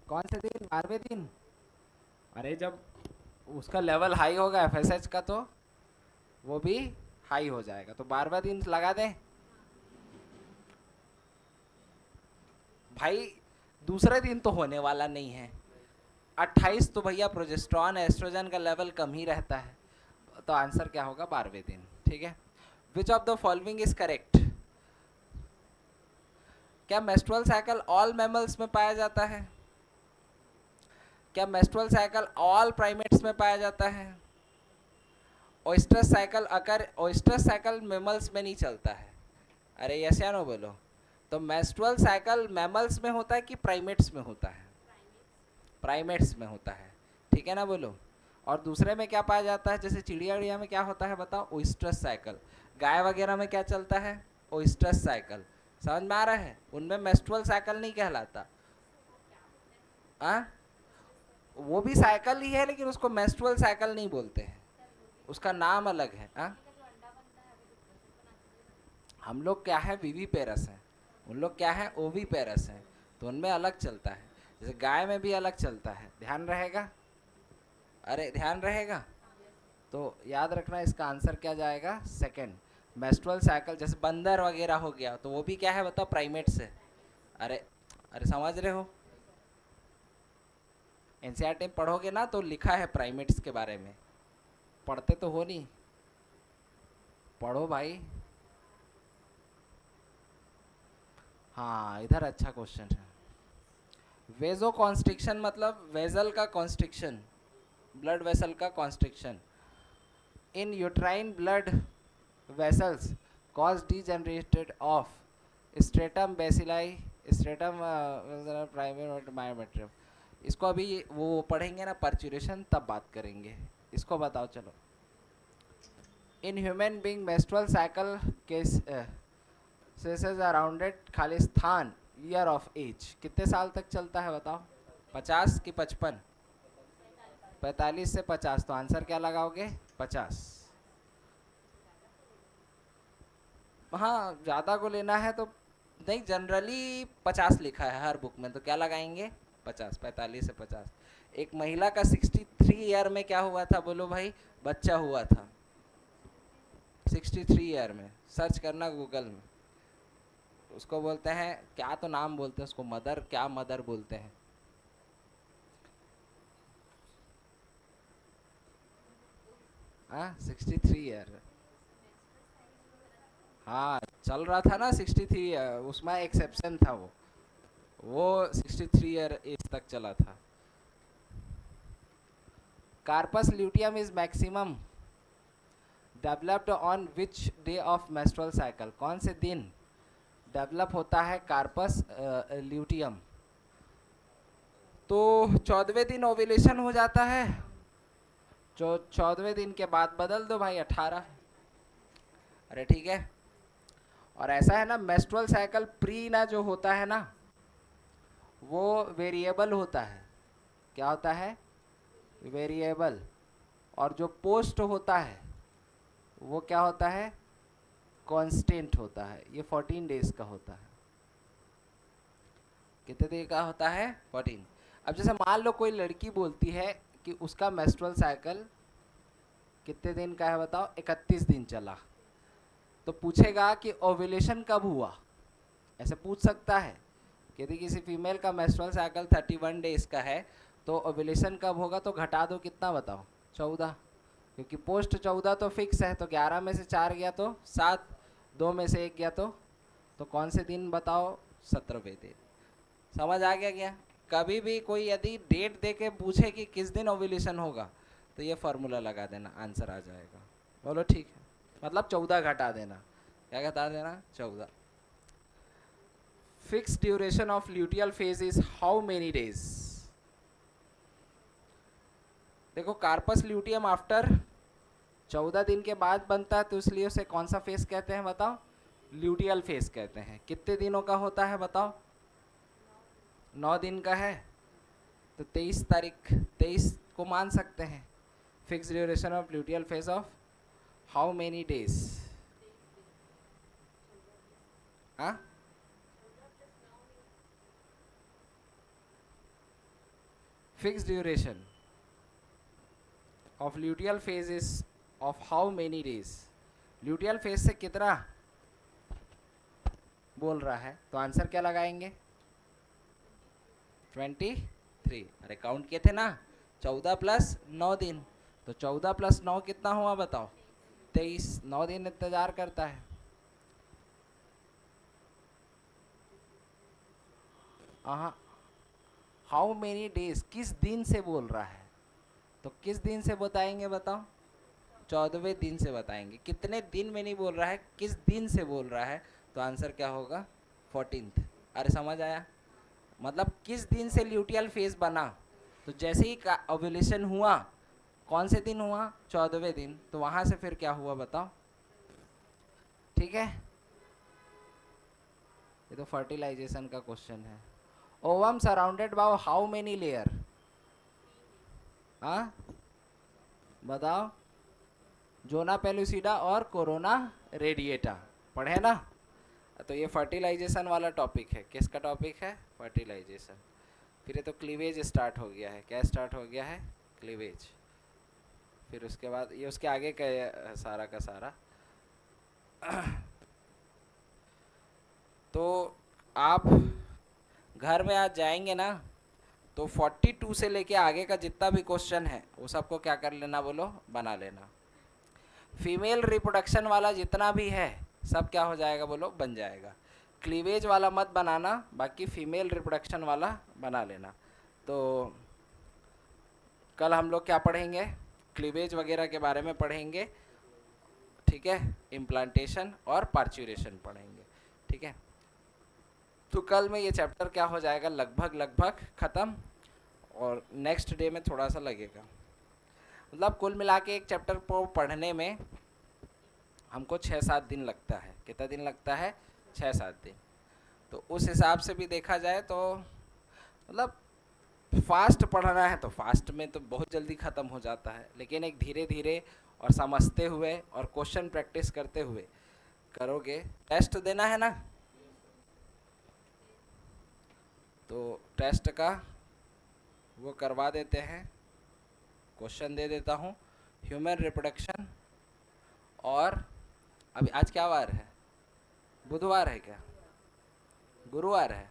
कौन से दिन? 12वें दिन। अरे जब उसका लेवल हाई होगा एफएसएच का, तो वो भी हाई हो जाएगा, तो 12वां दिन लगा दें भाई। दूसरे दिन तो होने वाला नहीं है। 28 तो भैया प्रोजेस्ट्रॉन एस्ट्रोजन का लेवल कम ही रहता है, तो आंसर क्या होगा? 12वें दिन, ठीक है। विच of the following is correct? क्या मेस्ट्रुअल साइकिल ऑल मैमल्स में पाया जाता है? क्या मेंस्ट्रुअल साइकिल ऑल प्राइमेट्स में पाया जाता है? ओइस्टर साइकिल अगर ओइस्टर साइकिल मेमल्स में नहीं चलता है। अरे यस या नो बोलो। तो मेंस्ट्रुअल साइकिल मैमल्स में होता है कि प्राइमेट्स में होता है? प्राइमेट्स में होता है, ठीक है ना बोलो। और दूसरे में क्या पाया जाता है, जैसे चिड़िया उड़िया में क्या होता है बताओ? ओइस्ट्रस साइकिल। गाय वगैरह में क्या चलता है? ओइस्ट्रस साइकिल। समझ में आ रहा है? उनमें मेंस्ट्रुअल साइकिल नहीं कहलाता। आ? वो भी साइकिल ही है लेकिन उसको मेंस्ट्रुअल साइकिल नहीं बोलते हैं, उसका नाम अलग है। आ? हम लोग क्या है, वीवी पेरस है, उन लोग क्या है, ओवी पेरस है, तो उनमें अलग चलता है। जैसे गाय में भी अलग चलता है, ध्यान रहेगा। अरे ध्यान रहेगा। तो याद रखना इसका आंसर क्या जाएगा? सेकंड। मेंस्ट्रुअल साइकिल जैसे बंदर वगैरह हो गया तो वो भी क्या है बताओ? प्राइमेट से। अरे अरे समझ रहे हो? एनसीईआरटी में पढ़ोगे ना तो लिखा है प्राइमेट्स के बारे में, पढ़ते तो हो नहीं, पढ़ो भाई। हाँ इधर अच्छा क्वेश्चन है। वेजो कॉन्स्ट्रिक्शन मतलब वेजल का कॉन्स्ट्रिक्शन, ब्लड वेसल का constriction in uterine blood vessels cause degenerated of stratum bacilli stratum primary myometrium. इसको अभी वो पढ़ेंगे ना पर्चुरेशन, तब बात करेंगे। इसको बताओ चलो। In human being menstrual cycle ceases around the खालिस्तान ईयर ऑफ एज कितने साल तक चलता है बताओ? 50 कि 55? 45 से 50, तो आंसर क्या लगाओगे? 50। हाँ ज़्यादा को लेना है तो नहीं, जनरली 50 लिखा है हर बुक में, तो क्या लगाएंगे? 50। 45 से 50। एक महिला का 63 ईयर में क्या हुआ था बोलो भाई? बच्चा हुआ था 63 ईयर में। सर्च करना गूगल में। उसको बोलते हैं क्या, तो नाम बोलते हैं उसको, मदर, क्या मदर बोलते हैं। हाँ 63 ईयर। हाँ चल रहा था ना 63, उसमें एक्सेप्शन था वो 63 ईयर एज तक चला था। Corpus luteum is maximum developed on which day of menstrual cycle? कौन से दिन डेवलप होता है कार्पस ल्यूटियम? तो 14वें दिन ओव्यूलेशन हो जाता है। जो 14वें दिन के बाद बदल दो भाई 18। अरे ठीक है। और ऐसा है ना, मेंस्ट्रुअल साइकिल प्री ना जो होता है ना वो वेरिएबल होता है। क्या होता है? वेरिएबल। और जो पोस्ट होता है वो क्या होता है? कांस्टेंट होता है। ये 14 डेज का होता है। कितने दिन का होता है? 14। अब जैसे मान लो कोई लड़की बोलती है कि उसका मेंस्ट्रुअल साइकिल कितने दिन का है बताओ? 31 दिन चला, तो पूछेगा कि ओव्यूलेशन कब हुआ, ऐसे पूछ सकता है। यदि किसी फीमेल का मेंस्ट्रुअल साइकिल 31 डेज का है तो ओव्यूलेशन कब होगा? तो घटा दो, कितना बताओ? 14, क्योंकि पोस्ट 14 तो फिक्स है, तो 11 में से 4 गया तो 7, 2 में से 1 गया तो कौन से दिन बताओ? 17वें दिन। समझ आ गया क्या? कभी भी कोई यदि डेट दे के पूछे कि किस दिन ओव्यूलेशन होगा तो ये फार्मूला लगा देना, आंसर आ जाएगा। बोलो ठीक है, मतलब 14 घटा देना। क्या घटा देना? 14। Fix duration of luteal phase is how many days? देखो कार्पस ल्यूटियम आफ्टर 14 दिन के बाद बनता है, तो इसलिए उसे कौन सा फेज कहते हैं बताओ? ल्यूटियल फेज कहते हैं। कितने दिनों का होता है बताओ? 9 दिन का है, तो 23 तारीख 23 को मान सकते हैं। Fix duration of luteal phase of how many days? हाँ fix duration of luteal phase is of how many days? Luteal phase से कितना बोल रहा है, तो आंसर क्या लगाएंगे? 23। अरे काउंट किए थे ना, 14 प्लस 9 दिन, तो 14 प्लस 9 कितना हुआ बताओ? 23। 9 दिन इंतजार करता है। हाँ हाउ मेनी डेज, किस दिन से बोल रहा है, तो किस दिन से बताएंगे बताओ, 14वें दिन से बताएंगे। कितने दिन में नहीं बोल रहा है, किस दिन से बोल रहा है, तो आंसर क्या होगा 14th। अरे समझ आया, मतलब किस दिन से ल्यूटियल फेज बना, तो जैसे ही ओव्यूलेशन हुआ कौन से दिन हुआ, 14वें दिन, तो वहां से फिर क्या हुआ बताओ। ठीक है, ये तो फर्टिलाइजेशन का क्वेश्चन है। Ovum surrounded by how many layer, हाँ बताओ, जोना पेलुसिडा और कोरोना रेडिएटा, पढ़े ना। तो ये फर्टिलाइजेशन वाला टॉपिक है, किसका टॉपिक है, फर्टिलाइजेशन। फिर ये तो क्लीवेज स्टार्ट हो गया है, क्या स्टार्ट हो गया है, क्लीवेज। फिर उसके बाद ये उसके आगे का सारा का सारा। तो आप घर में आज जाएंगे ना, तो 42 से लेके आगे का जितना भी क्वेश्चन है वो सबको क्या कर लेना, बोलो बना लेना। फीमेल रिप्रोडक्शन वाला जितना भी है सब क्या हो जाएगा, बोलो बन जाएगा। क्लीवेज वाला मत बनाना, बाकी फीमेल रिप्रोडक्शन वाला बना लेना। तो कल हम लोग क्या पढ़ेंगे, क्लीवेज वगैरह के बारे में पढ़ेंगे, ठीक है, इम्प्लांटेशन और पार्चुरेशन पढ़ेंगे, ठीक है। तो कल में ये चैप्टर क्या हो जाएगा, लगभग लगभग ख़त्म, और नेक्स्ट डे में थोड़ा सा लगेगा। मतलब कुल मिला के एक चैप्टर को पढ़ने में हमको 6-7 दिन लगता है। कितना दिन लगता है, 6-7 दिन। तो उस हिसाब से भी देखा जाए तो मतलब फास्ट पढ़ना है तो फास्ट में तो बहुत जल्दी ख़त्म हो जाता है, लेकिन एक धीरे धीरे और समझते हुए और क्वेश्चन प्रैक्टिस करते हुए करोगे। टेस्ट देना है ना, तो टेस्ट का वो करवा देते हैं, क्वेश्चन दे देता हूँ। ह्यूमन रिप्रोडक्शन, और अभी आज क्या वार है, बुधवार है क्या, गुरुवार है,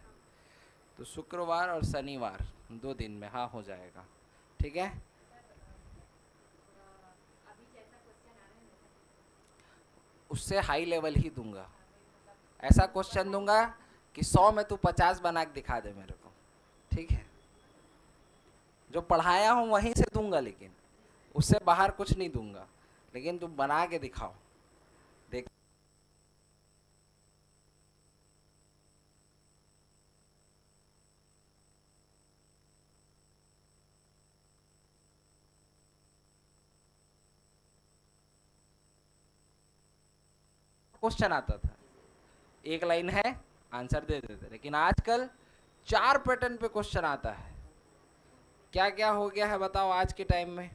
तो शुक्रवार और शनिवार 2 दिन में हाँ हो जाएगा, ठीक है। उससे हाई लेवल ही दूंगा, ऐसा क्वेश्चन दूंगा कि 100 में तू 50 बना के दिखा दे मेरे को, ठीक है। जो पढ़ाया हूँ वहीं से दूंगा, लेकिन उससे बाहर कुछ नहीं दूंगा, लेकिन तुम बना के दिखाओ। देख क्वेश्चन आता था, एक लाइन है आंसर दे देते, लेकिन आजकल 4 पैटर्न पे क्वेश्चन आता है। क्या क्या हो गया है बताओ आज के टाइम में,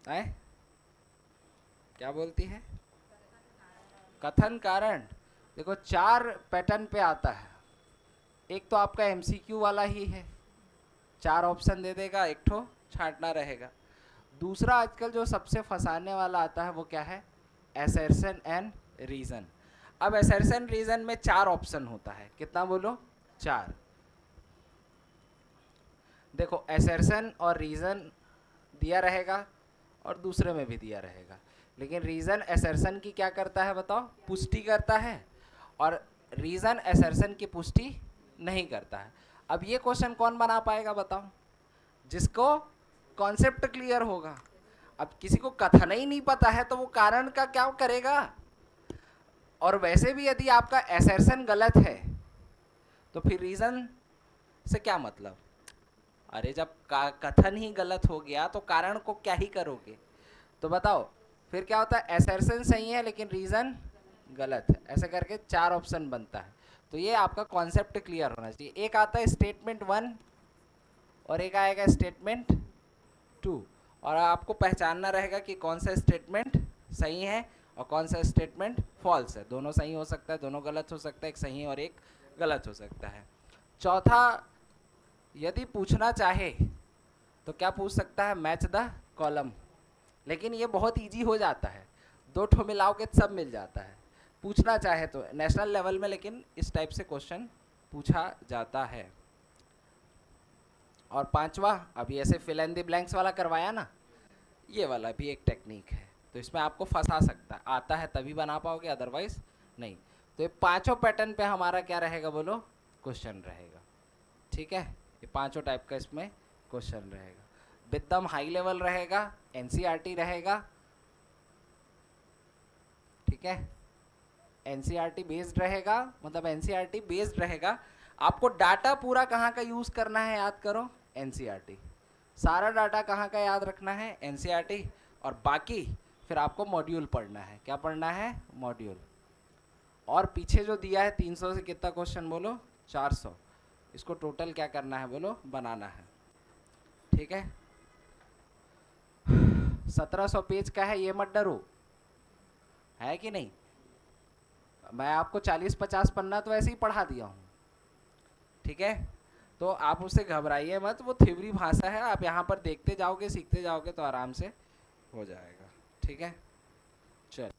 है? क्या बोलती है, कथन कारण। देखो 4 पैटर्न पे आता है। एक तो आपका एमसीक्यू वाला ही है, 4 ऑप्शन दे देगा, एक ठो छांटना रहेगा। दूसरा आजकल जो सबसे फंसाने वाला आता है वो क्या है, असर्शन एंड रीजन। अब असर्शन रीजन में 4 ऑप्शन होता है, कितना बोलो, 4। देखो असर्शन और रीजन दिया रहेगा और दूसरे में भी दिया रहेगा, लेकिन रीजन असर्शन की क्या करता है बताओ, पुष्टि करता है, और रीजन असर्शन की पुष्टि नहीं करता है। अब ये क्वेश्चन कौन बना पाएगा बताओ, जिसको कॉन्सेप्ट क्लियर होगा। अब किसी को कथन ही नहीं पता है तो वो कारण का क्या करेगा। और वैसे भी यदि आपका असर्शन गलत है तो फिर रीजन से क्या मतलब। अरे जब कथन ही गलत हो गया तो कारण को क्या ही करोगे। तो बताओ फिर क्या होता है, असर्शन सही है लेकिन रीजन गलत है, ऐसे करके 4 ऑप्शन बनता है। तो ये आपका कॉन्सेप्ट क्लियर होना चाहिए। एक आता है स्टेटमेंट 1 और एक आएगा स्टेटमेंट 2, और आपको पहचानना रहेगा कि कौन सा स्टेटमेंट सही है और कौन सा स्टेटमेंट फॉल्स है। दोनों सही हो सकता है, दोनों गलत हो सकता है, एक सही और एक गलत हो सकता है। चौथा, यदि पूछना चाहे तो क्या पूछ सकता है, मैच द कॉलम, लेकिन ये बहुत इजी हो जाता है, 2 ठो मिलाओगे सब मिल जाता है। पूछना चाहे तो नेशनल लेवल में, लेकिन इस टाइप से क्वेश्चन पूछा जाता है। और 5वां, अभी ऐसे फिल इन द ब्लैंक्स वाला करवाया ना, ये वाला भी एक टेक्निक है, तो इसमें आपको फंसा सकता है, आता है तभी बना पाओगे, अदरवाइज नहीं। तो ये 5 पैटर्न पे हमारा क्या रहेगा बोलो, क्वेश्चन रहेगा। ठीक है, ये पांचों टाइप का इसमें क्वेश्चन रहेगा। विदम हाई लेवल रहेगा, एनसीईआरटी रहेगा, ठीक है, एनसीईआरटी बेस्ड रहेगा, मतलब एनसीईआरटी बेस्ड रहेगा। आपको डाटा पूरा कहाँ का यूज करना है याद करो, एनसीईआरटी। सारा डाटा कहाँ का याद रखना है, एनसीईआरटी। और बाकी फिर आपको मॉड्यूल पढ़ना है। क्या पढ़ना है, मॉड्यूल। और पीछे जो दिया है 300 से कितना क्वेश्चन बोलो, 400, इसको टोटल क्या करना है बोलो, बनाना है। ठीक है, 1700 पेज का है, ये मत डरो, है कि नहीं। मैं आपको 40-50 पन्ना तो ऐसे ही पढ़ा दिया हूँ, ठीक है। तो आप उससे घबराइए मत, वो थ्योरी भाषा है, आप यहाँ पर देखते जाओगे, सीखते जाओगे तो आराम से हो जाएगा। ठीक है, चल।